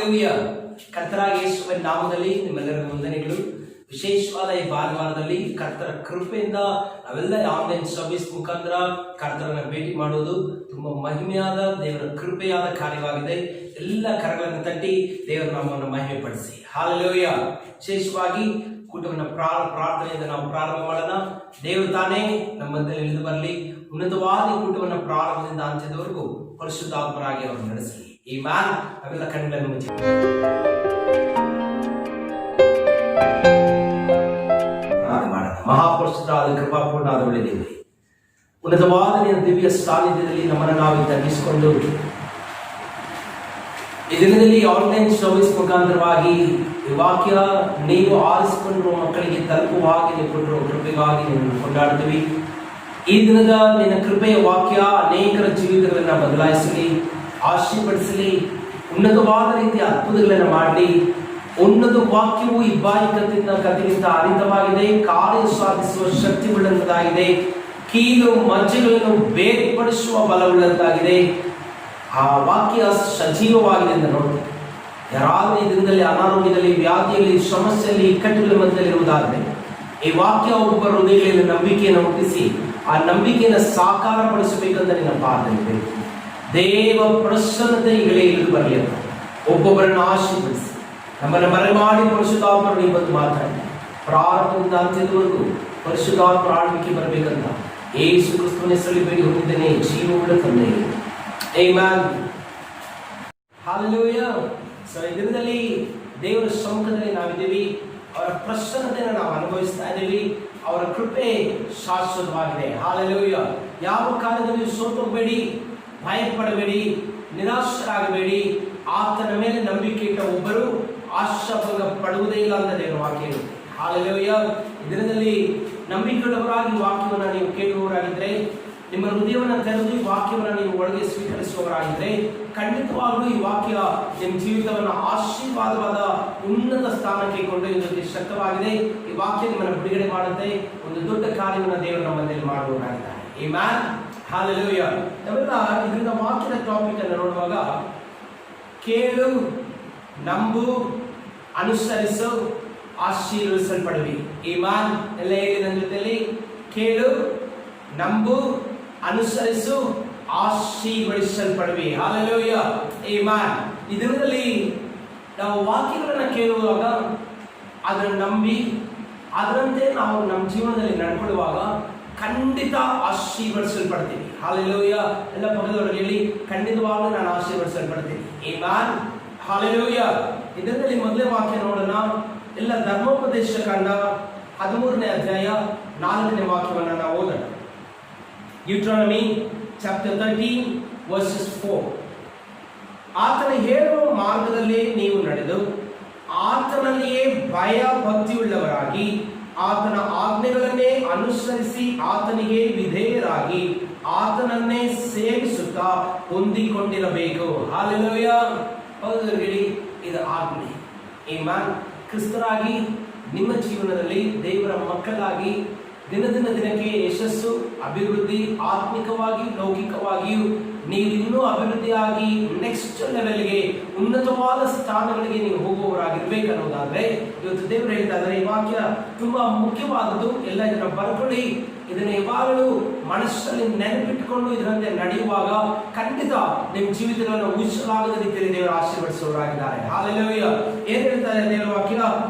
Hallelujah. ಕರ್ತನಾದ ಯೇಸುವಿನ ನಾಮದಲ್ಲಿ ನಿಮ್ಮೆಲ್ಲರಿಗೂ ವಂದನೆಗಳು. ವಿಶೇಷವಾದ ಈ ಭಾನುವಾರದಲ್ಲಿ ಕರ್ತರ ಕೃಪೆಯಿಂದ ನಾವೆಲ್ಲ ಆನ್ಲೈನ್ ಸರ್ವಿಸ್ ಮುಖಾಂತರ ಕರ್ತರನ್ನ ಭೇಟಿ ಮಾಡುವುದು ತುಂಬಾ ಮಹಿಮೆಯಾದ ದೇವರ ಕೃಪೆಯಾದ ಕಾರ್ಯವಾಗಿದೆ. ಎಲ್ಲ ಕರಗಳನ್ನು ತಟ್ಟಿ ದೇವರ ನಾಮವನ್ನು ಮಹಿಮೆ ಪಡಿಸಿ. ಹಾಲೆಲೂಯಾ. ವಿಶೇಷವಾಗಿ ಕೂಟವನ್ನು ಪ್ರಾರ್ಥನೆಯಿಂದ ನಾವು ಪ್ರಾರಂಭ ಮಾಡೋಣ. ದೇವರು ತಾನೇ ನಮ್ಮಂತೆ ಇಳಿದು ಬರಲಿ. ಉನ್ನತವಾದ ಕೂಟವನ್ನು ಪ್ರಾರಂಭದಿಂದ ಅಂತ್ಯದವರೆಗೂ ಪರಿಶುದ್ಧಾತ್ಮರಾಗಿ ಅವರು ನಡೆಸಲಿ. ಈ ಮ್ಯಾನ್ ಅವೆಲ್ಲ ಕಣ್ಣುಗಳನ್ನು ಮುಚ್ಚಿ ಮಹಾಪರಿಶುದ್ಧರಾದ ಕೃಪಾಪೂರ್ಣಾದ ಒಳ್ಳೆಯದೇವೆ, ಉನ್ನತವಾದ ನಿನ್ನ ದಿವ್ಯ ಸಾನ್ನಿಧ್ಯದಲ್ಲಿ ನಮ್ಮನ್ನು ನಾವು ತಗ್ಗಿಸಿಕೊಂಡು ಈ ದಿನದಲ್ಲಿ ಆನ್ಲೈನ್ ಸರ್ವಿಸ್ ಮುಖಾಂತರವಾಗಿ ಈ ವಾಕ್ಯ ನೀವು ಆರಿಸಿಕೊಂಡಿರುವ ಮಕ್ಕಳಿಗೆ ತಲುಪುವಾಗಿ ನೀವು ಕೊಟ್ಟಿರುವ ಕೃಪೆಗಾಗಿ ನಿನ್ನನ್ನು ಕೊಂಡಾಡ್ತೀವಿ. ಈ ದಿನದ ನಿನ್ನ ಕೃಪೆಯ ವಾಕ್ಯ ಅನೇಕರ ಜೀವಿತಗಳನ್ನ ಬದಲಾಯಿಸಲಿ, ಆಶೀರ್ವದಿಸಲಿ, ಉನ್ನತವಾದ ರೀತಿಯ ಅದ್ಭುತಗಳನ್ನು ಮಾಡಲಿ. ಉನ್ನತ ವಾಕ್ಯವು ಇಬ್ಬಾಯಿ ಕತ್ತಿಗಿಂತ ಹರಿತವಾಗಿದೆ, ಕಾರ್ಯ ಸಾಧಿಸುವ ಶಕ್ತಿಯುಳ್ಳದ್ದಾಗಿದೆ, ಕೀಲು ಮಜ್ಜೆಗಳನ್ನು ಬೇರ್ಪಡಿಸುವ ಬಲವುಳ್ಳದ್ದಾಗಿದೆ. ಆ ವಾಕ್ಯ ಸಜೀವವಾಗಿದೆ ಅಂತ ನೋಡಿ. ಯಾರಾದರೂ ಈ ದಿನದಲ್ಲಿ ಅನಾರೋಗ್ಯದಲ್ಲಿ, ವ್ಯಾಧಿಯಲ್ಲಿ, ಸಮಸ್ಯೆಯಲ್ಲಿ, ಇಕ್ಕಟ್ಟುಗಳ ಮಧ್ಯದಲ್ಲಿರುವುದಾದರೆ ಈ ವಾಕ್ಯ ಒಬ್ಬೊಬ್ಬರ ಹೃದಯಗಳಲ್ಲಿ ನಂಬಿಕೆಯನ್ನು ಹುಟ್ಟಿಸಿ ಆ ನಂಬಿಕೆಯನ್ನು ಸಾಕಾರಪಡಿಸಬೇಕಂತ ನಿನ್ನ ಪ್ರಾರ್ಥನೆ ಬೇಕು. ದೇವ ಪ್ರಸನ್ನತೆ ಈಗಲೇ ಇಳಿದು ಬರಲಿ ಅಂತ ಒಬ್ಬೊಬ್ಬರನ್ನು ಆಶೀರ್ವದಿಸಿ ನಮ್ಮನ್ನು ಮರೆಮಾಡಿ ಪರಿಶುದ್ಧಾತ್ಮರು ಇವತ್ತು ಮಾತಾಡಿ ಪ್ರಾರಂಭದಿಂದ ಅಂತ್ಯದವರೆಗೂ ಪರಿಶುದ್ಧಾತ್ಮರ ಆಳ್ವಿಕೆ ಬರಬೇಕಂತ ಯೇಸು ಕ್ರಿಸ್ತನ ಹೆಸರಲ್ಲಿ ಬೇಡಿ ಹೊಂದಿದ್ದೇನೆ, ಜೀವವುಳ್ಳ ತಂದೆ. ಆಮೆನ್. ಹಲ್ಲೆಲೂಯಾ. ಸೊ ಈ ದಿನದಲ್ಲಿ ದೇವರ ಸಮ್ಮುಖದಲ್ಲಿ ನಾವಿದ್ದೀವಿ. ಅವರ ಪ್ರಸನ್ನತೆಯನ್ನು ನಾವು ಅನುಭವಿಸ್ತಾ ಇದ್ದೀವಿ. ಅವರ ಕೃಪೆ ಶಾಶ್ವತವಾಗಿದೆ. ಹಲ್ಲೆಲೂಯಾ. ಯಾವ ಕಾಲದಲ್ಲಿ ಸೋತೋಗಬೇಡಿ, ಭಯಪಡಬೇಡಿ, ನಿರಾಶರಾಗಬೇಡಿ. ಆತನ ಮೇಲೆ ನಂಬಿಕೆ ಇಟ್ಟ ಒಬ್ಬರು ಆಶಾಭಂಗ ಪಡುವುದೇ ಇಲ್ಲ ಅಂತ ದೇವರ ವಾಕ್ಯ ಇರುತ್ತೆ. ಹಲ್ಲೆಲೂಯಾ. ಈ ದಿನದಲ್ಲಿ ನಂಬಿಕೆಯುಳ್ಳವರಾಗಿ ವಾಕ್ಯವನ್ನು ನೀವು ಕೇಳುವವರಾಗಿದ್ದರೆ, ನಿಮ್ಮ ಹೃದಯವನ್ನು ತೆರೆದು ಈ ವಾಕ್ಯವನ್ನು ನೀವು ಒಳಗೆ ಸ್ವೀಕರಿಸುವವರಾಗಿದ್ದರೆ, ಖಂಡಿತವಾಗಲೂ ಈ ವಾಕ್ಯ ನಿಮ್ಮ ಜೀವಿತವನ್ನು ಆಶೀರ್ವಾದವಾದ ಉನ್ನತ ಸ್ಥಾನಕ್ಕೆ ಕೊಂಡೊಯ್ಯುವುದಕ್ಕೆ ಶಕ್ತವಾಗಿದೆ. ಈ ವಾಕ್ಯ ನಿಮ್ಮನ್ನು ಬಿಡುಗಡೆ ಮಾಡುತ್ತೆ. ಒಂದು ದೊಡ್ಡ ಕಾರ್ಯವನ್ನು ದೇವರು ನಮ್ಮ ಮನೆಯಲ್ಲಿ ಮಾಡುವವರಾಗಿದ್ದಾರೆ. ಆಮೆನ್. ಹಲ್ಲೆಲೂಯಾ. ನಾವೆಲ್ಲ ಇದರಿಂದ ವಾಕ್ಯದ ಟಾಪಿಕ್ ಅನ್ನು ನೋಡುವಾಗ ಕೇಳು, ನಂಬು, ಅನುಸರಿಸು, ಆಶೀರ್ವದಿಸಲ್ಪಡುವಿ. ಆಮೆನ್. ಎಲ್ಲ ಹೇಳಿ ನನ್ನ ಜೊತೆಯಲ್ಲಿ: ಕೇಳು, ನಂಬು, ಅನುಸರಿಸು, ಆಶೀರ್ವದಿಸಲ್ಪಡುವಿ. ಹಲ್ಲೆಲೂಯಾ. ಆಮೆನ್. ಈ ದಿನದಲ್ಲಿ ನಾವು ವಾಕ್ಯಗಳನ್ನು ಕೇಳುವಾಗ ಅದನ್ನು ನಂಬಿ ಅದರಂತೆ ನಾವು ನಮ್ಮ ಜೀವನದಲ್ಲಿ ನಡ್ಕೊಳ್ಳುವಾಗ ಖಂಡಿತ ಆಶೀರ್ವದಿಸಲ್ಪಡ್ತೀನಿ. ಹಲ್ಲೆಲೂಯಾ. ಎಲ್ಲ ಪಕ್ಕದವರಿಗೆ ಹೇಳಿ: ಖಂಡಿತವಾಗಲೂ ನಾನು ಆಶೀರ್ವದಿಸಲ್ಪಡ್ತೀನಿ. ಆಮೆನ್. ಹಲ್ಲೆಲೂಯಾ. ಇದರಲ್ಲಿ ಮೊದಲೇ ವಾಕ್ಯ ನೋಡೋಣ. ಎಲ್ಲ ಧರ್ಮೋಪದೇಶ ಕಾಂಡ 13ನೇ ಅಧ್ಯಾಯ 4ನೇ ವಾಕ್ಯವನ್ನು ನಾವು ಓದೋಣ. ಡ್ಯೂಟರಾನಮಿ ಚಾಪ್ಟರ್ 13 ವರ್ಸಸ್ 4. ಆತನ ಹೇಳುವ ಮಾರ್ಗದಲ್ಲಿ ನೀವು ನಡೆದು ಆತನಲ್ಲಿಯೇ ಭಯ ಭಕ್ತಿಯುಳ್ಳವರಾಗಿ ಆತನ ಆಜ್ಞೆಗಳನ್ನೇ ಅನುಸರಿಸಿ ಆತನಿಗೆ ವಿಧೇಯರಾಗಿ ಆತನನ್ನೇ ಸೇವಿಸುತ್ತಾ ಹೊಂದಿಕೊಂಡಿರಬೇಕು. ಹಲ್ಲೆಲೂಯಾ. ಹೌದು ಹೇಳಿ, ಇದು ಆಜ್ಞೆ. ಆಮೆನ್. ಕ್ರಿಸ್ತರಾಗಿ ನಿಮ್ಮ ಜೀವನದಲ್ಲಿ ದೇವರ ಮಕ್ಕಳಾಗಿ ದಿನದಿಂದ ದಿನಕ್ಕೆ ಯಶಸ್ಸು, ಅಭಿವೃದ್ಧಿ, ಆತ್ಮಿಕವಾಗಿ ಲೌಕಿಕವಾಗಿಯೂ ನೀವು ಇನ್ನೂ ಅಭಿವೃದ್ಧಿಯಾಗಿ ನೆಕ್ಸ್ಟ್ ಲೆವೆಲ್ಗೆ, ಉನ್ನತವಾದ ಸ್ಥಾನಗಳಿಗೆ ನೀವು ಹೋಗುವವರಾಗಿರ್ಬೇಕನ್ನೋದಾದ್ರೆ ಇವತ್ತು ದೇವರು ಹೇಳ್ತಾ ಇದ್ದಾರೆ. ಈ ವಾಕ್ಯ ತುಂಬಾ ಮುಖ್ಯವಾದದ್ದು. ಎಲ್ಲ ಇದನ್ನ ಬರ್ಕೊಳ್ಳಿ. ಇದನ್ನ ಯಾವಾಗಲೂ ಮನಸ್ಸಲ್ಲಿ ನೆನಪಿಟ್ಟುಕೊಂಡು ಇದರಂತೆ ನಡೆಯುವಾಗ ಖಂಡಿತ ನಿಮ್ಮ ಜೀವಿತಗಳನ್ನು ಊಹಿಸಲಾಗದ ರೀತಿಯಲ್ಲಿ ದೇವರು ಆಶೀರ್ವದಿಸುವವರಾಗಿದ್ದಾರೆ. ಹಲ್ಲೆಲೂಯಾ. ಏನ್ ಹೇಳ್ತಾರೆ ದೇವರ ವಾಕ್ಯ?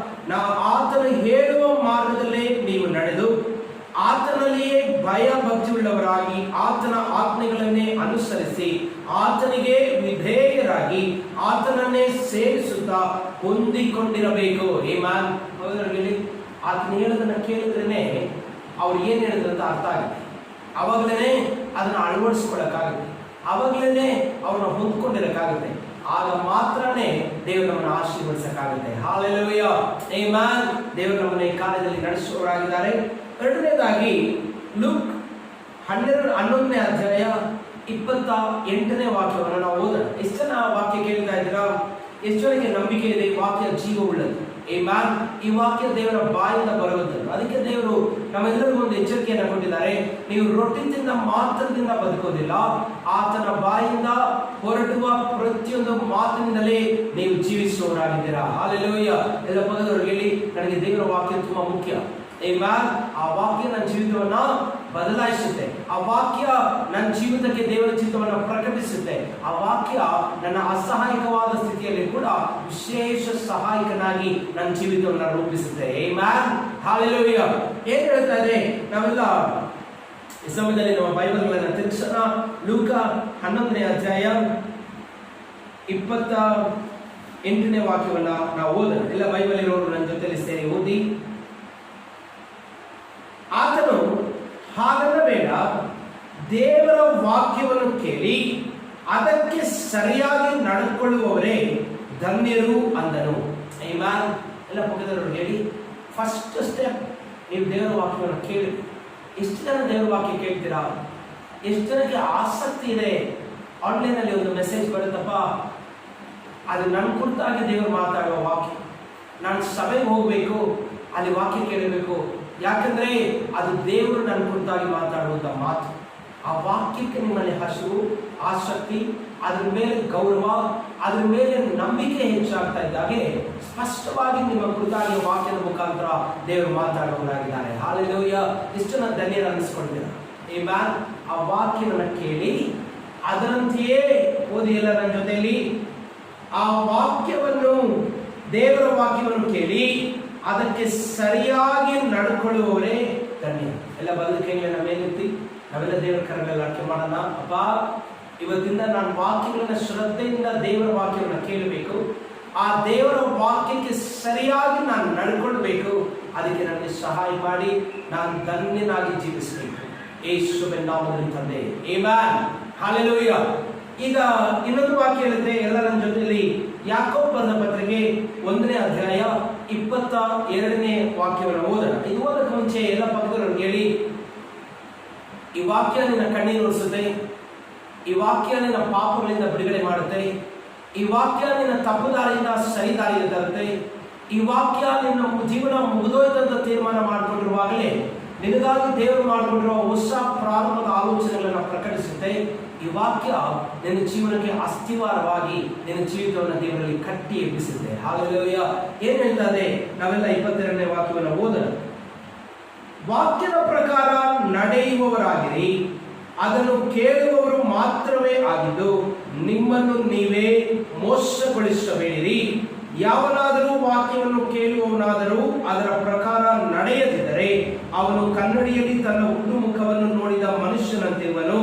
ನಾವು ಆತನ ಹೇಳುವ ಮಾರ್ಗದಲ್ಲೇ ನೀವು ನಡೆದು ಆತನಲ್ಲಿಯೇ ಭಯ ಭಕ್ತಿಯುಳ್ಳವರಾಗಿ ಆತನ ಆಜ್ಞೆಗಳನ್ನೇ ಅನುಸರಿಸಿ ಆತನಿಗೆ ವಿಧೇಯರಾಗಿ ಆತನನ್ನೇ ಸೇವಿಸುತ್ತಾ ಹೊಂದಿಕೊಂಡಿರಬೇಕು. ಆಮೆನ್. ಹೇಳಿ, ಆತನ ಹೇಳೋದನ್ನ ಕೇಳಿದ್ರೇನೆ ಅವ್ರು ಏನು ಹೇಳಿದ್ರಂತ ಅರ್ಥ ಆಗುತ್ತೆ. ಅವಾಗಲೇ ಅದನ್ನ ಅಳವಡಿಸ್ಕೊಳ್ಳೋಕ್ಕಾಗುತ್ತೆ. ಅವಾಗಲೇ ಅವ್ರನ್ನ ಹೊಂದ್ಕೊಂಡಿರೋಕ್ಕಾಗುತ್ತೆ. ಆಗ ಮಾತ್ರನೇ ದೇವರು ನಮ್ಮನ್ನು ಆಶೀರ್ವದಿಸಕ್ಕಾಗುತ್ತೆ. ಹಲ್ಲೆಲೂಯಾ. ಆಮೆನ್. ದೇವರು ನಮ್ಮನ್ನು ಈ ಕಾರ್ಯದಲ್ಲಿ ನಡೆಸುವವರಾಗಿದ್ದಾರೆ. ಎರಡನೇದಾಗಿ ಲೂಕ್ 11ನೇ ಅಧ್ಯಾಯ 28ನೇ ವಾಕ್ಯವನ್ನು ನಾವು ಓದೋಣ. ಎಷ್ಟು ಜನ ವಾಕ್ಯ ಕೇಳ್ತಾ ಇದ್ದೀರಾ? ಎಷ್ಟು ಜನಕ್ಕೆ ನಂಬಿಕೆ ಇದೆ ಈ ವಾಕ್ಯ ಜೀವ ಉಳ್ಳದು? ಆಮೆನ್. ಈ ವಾಕ್ಯ ದೇವರ ಬಾಯಿಂದ ಬರುವಂಥದ್ದು. ಅದಕ್ಕೆ ದೇವರು ನಮ್ಮೆಲ್ಲರಿಗೂ ಒಂದು ಎಚ್ಚರಿಕೆಯನ್ನು ಕೊಟ್ಟಿದ್ದಾರೆ. ನೀವು ರೊಟ್ಟಿ ತಿಂದ ಮಾತ್ರದಿಂದ ಬದುಕೋದಿಲ್ಲ, ಆತನ ಬಾಯಿಂದ ಹೊರಡುವ ಪ್ರತಿಯೊಂದು ಮಾತಿನಿಂದಲೇ ನೀವು ಜೀವಿಸುವವರಾಗಿದ್ದೀರಾ. ಹಲ್ಲೆಲೂಯಾ. ಎಲ್ಲ ಪದದವರಿಗೆ ಹೇಳಿ, ನನಗೆ ದೇವರ ವಾಕ್ಯ ತುಂಬಾ ಮುಖ್ಯ. ಆಮೆನ್. ಆ ವಾಕ್ಯ ನನ್ನ ಜೀವಿತವನ್ನ ಬದಲಾಯಿಸುತ್ತೆ. ಆ ವಾಕ್ಯ ನನ್ನ ಜೀವಿತಕ್ಕೆ ದೇವರ ಚಿತ್ತವನ್ನು ಪ್ರಕಟಿಸುತ್ತೆ. ಆ ವಾಕ್ಯ ನನ್ನ ಅಸಹಾಯಕವಾದ ಸ್ಥಿತಿಯಲ್ಲಿ ಕೂಡ ವಿಶೇಷ ಸಹಾಯಕನಾಗಿ ನನ್ನ ಜೀವಿತವನ್ನು ರೂಪಿಸುತ್ತೆ. ಆಮೆನ್. ಹಲ್ಲೆಲೂಯಾ. ಏನ್ ಹೇಳ್ತಾ ಇದೆ? ನಾವೆಲ್ಲ ಈ ಸಮಯದಲ್ಲಿ ನಮ್ಮ ಬೈಬಲ್ಗಳನ್ನ ತಿರುಗಿಸೋಣ. ಲೂಕ 11ನೇ ಅಧ್ಯಾಯ 28ನೇ ವಾಕ್ಯವನ್ನ ನಾವು ಓದೋಣ. ಎಲ್ಲ ಬೈಬಲ್ ಇರೋರು ನನ್ನ ಜೊತೆಲಿ ಸೇರಿ ಓದಿ. ಆತನು ಹಾಗನ್ನಬೇಡ, ದೇವರ ವಾಕ್ಯವನ್ನು ಕೇಳಿ ಅದಕ್ಕೆ ಸರಿಯಾಗಿ ನಡೆದುಕೊಳ್ಳುವವರೇ ಧನ್ಯರು ಅಂದನು. ಆಮೆನ್. ಎಲ್ಲ ಪಕ್ಕದವರು ಹೇಳಿ, ಫಸ್ಟ್ ಸ್ಟೆಪ್ ನೀವು ದೇವರ ವಾಕ್ಯವನ್ನು ಕೇಳಿ. ಎಷ್ಟು ಜನ ದೇವರ ವಾಕ್ಯ ಕೇಳ್ತೀರಾ? ಎಷ್ಟು ಜನಕ್ಕೆ ಆಸಕ್ತಿ ಇದೆ? ಆನ್ಲೈನಲ್ಲಿ ಒಂದು ಮೆಸೇಜ್ ಬರುತ್ತಪ್ಪ, ಅದು ನನ್ನ ಕುರಿತಾಗಿ ದೇವರು ಮಾತಾಡುವ ವಾಕ್ಯ, ನಾನು ಸಭೆಗೆ ಹೋಗಬೇಕು, ಅಲ್ಲಿ ವಾಕ್ಯ ಕೇಳಬೇಕು, ಯಾಕಂದ್ರೆ ಅದು ದೇವರು ನನ್ನ ಕುರಿತಾಗಿ ಮಾತಾಡುವಂಥ ಮಾತು. ಆ ವಾಕ್ಯಕ್ಕೆ ನಿಮ್ಮಲ್ಲಿ ಹಸಿವು, ಆಸಕ್ತಿ, ಅದ್ರ ಮೇಲೆ ಗೌರವ, ಅದ್ರ ಮೇಲೆ ನಂಬಿಕೆ ಹೆಚ್ಚಾಗ್ತಾ ಇದ್ದಾಗೆ ಸ್ಪಷ್ಟವಾಗಿ ನಿಮ್ಮ ಕುರಿತಾಗಿ ವಾಕ್ಯದ ಮುಖಾಂತರ ದೇವರು ಮಾತಾಡುವವರಾಗಿದ್ದಾರೆ. ಹಲ್ಲೆಲೂಯಾ. ಇಷ್ಟನ್ನ ಧನ್ಯರು ಅನ್ನಿಸ್ಕೊಳ್ತೀರ. ಆಮೆನ್. ಆ ವಾಕ್ಯವನ್ನು ಕೇಳಿ ಅದರಂತೆಯೇ ಓದಿ. ಎಲ್ಲ ನನ್ನ ಜೊತೆಯಲ್ಲಿ ಆ ವಾಕ್ಯವನ್ನು, ದೇವರ ವಾಕ್ಯವನ್ನು ಕೇಳಿ ಅದಕ್ಕೆ ಸರಿಯಾಗಿ ನಡ್ಕೊಳ್ಳುವವರೇ ಧನ್ಯ. ಎಲ್ಲ ಬದಲು ಕೈಗಳ ಮೇಲೆತ್ತಿ ನಾವೆಲ್ಲ ದೇವರ ಕರಗಳಲ್ಲಿ ಅರ್ಥ ಮಾಡೋಣ. ಅಪ್ಪ, ಇವತ್ತಿಂದ ನಾನು ವಾಕ್ಯಗಳನ್ನ ಶ್ರದ್ಧೆಯಿಂದ ದೇವರ ವಾಕ್ಯವನ್ನು ಕೇಳಬೇಕು. ಆ ದೇವರ ವಾಕ್ಯಕ್ಕೆ ಸರಿಯಾಗಿ ನಾನು ನಡ್ಕೊಳ್ಬೇಕು. ಅದಕ್ಕೆ ನನಗೆ ಸಹಾಯ ಮಾಡಿ ನಾನು ಧನ್ಯನಾಗಿ ಜೀವಿಸಬೇಕು. ಯೇಸುವಿನ ನಾಮದಲ್ಲಿ ತಂದೆ, ಆಮೆನ್. ಹಲ್ಲೆಲೂಯಾ. ಈಗ ಇನ್ನೊಂದು ವಾಕ್ಯ ಹೇಳುತ್ತೆ. ಎಲ್ಲ ನನ್ನ ಜೊತೆಯಲ್ಲಿ ಯಾಕೋಬ ಬರೆದ ಪತ್ರಿಕೆ 1ನೇ ಅಧ್ಯಾಯ 22ನೇ ವಾಕ್ಯವನ್ನು ಓದೋಣ. ಇದು ಓದಕ್ಕೆ ಮುಂಚೆ ಎಲ್ಲ ಪಕ್ಕದವರಿಗೆ ಹೇಳಿ, ಈ ವಾಕ್ಯ ನಿನ್ನ ಕಣ್ಣೀರು ಒರೆಸುತ್ತೆ. ಈ ವಾಕ್ಯ ನಿನ್ನ ಪಾಪಗಳಿಂದ ಬಿಡುಗಡೆ ಮಾಡುತ್ತೆ. ಈ ವಾಕ್ಯ ನಿನ್ನ ತಪ್ಪು ದಾರಿಯಿಂದ ಸರಿ ದಾರಿಗೆ ತರುತ್ತೆ. ಈ ವಾಕ್ಯ ನಿನ್ನ ಜೀವನ ಮುಗಿದೋಯ್ತಂತ ತೀರ್ಮಾನ ಮಾಡಿಕೊಂಡಿರುವಾಗಲೇ ನಿನಗಾಗಿ ದೇವರು ಮಾಡಿಕೊಂಡಿರುವ ಹೊಸ ಪ್ರಾರಂಭದ ಆಲೋಚನೆಗಳನ್ನು ಪ್ರಕಟಿಸುತ್ತೆ. ಈ ವಾಕ್ಯ ನಿನ್ನ ಜೀವನಕ್ಕೆ ಅಸ್ಥಿವಾರವಾಗಿ ನಿನ್ನ ಜೀವಿತವನ್ನು ದೇವರಲ್ಲಿ ಕಟ್ಟಿ ಎಬ್ಬಿಸುತ್ತೆ. ಹಲ್ಲೆಲೂಯಾ. ಏನ್ ಹೇಳ್ತಾರೆ? ನಾವೆಲ್ಲ 22ನೇ ವಾಕ್ಯವನ್ನು ಓದೋಣ. ವಾಕ್ಯದ ಪ್ರಕಾರ ನಡೆಯುವವರಾಗಿರಿ, ಅದನ್ನು ಕೇಳುವವರು ಮಾತ್ರವೇ ಆಗಿದ್ದು ನಿಮ್ಮನ್ನು ನೀವೇ ಮೋಸಗೊಳಿಸಬೇಡಿರಿ. ಯಾವನಾದರೂ ವಾಕ್ಯವನ್ನು ಕೇಳುವವನಾದರೂ ಅದರ ಪ್ರಕಾರ ನಡೆಯದಿದ್ದರೆ ಅವನು ಕನ್ನಡಿಯಲ್ಲಿ ತನ್ನ ಹುಟ್ಟು ಮುಖವನ್ನು ನೋಡಿದ ಮನುಷ್ಯನಂತಿರುವನು.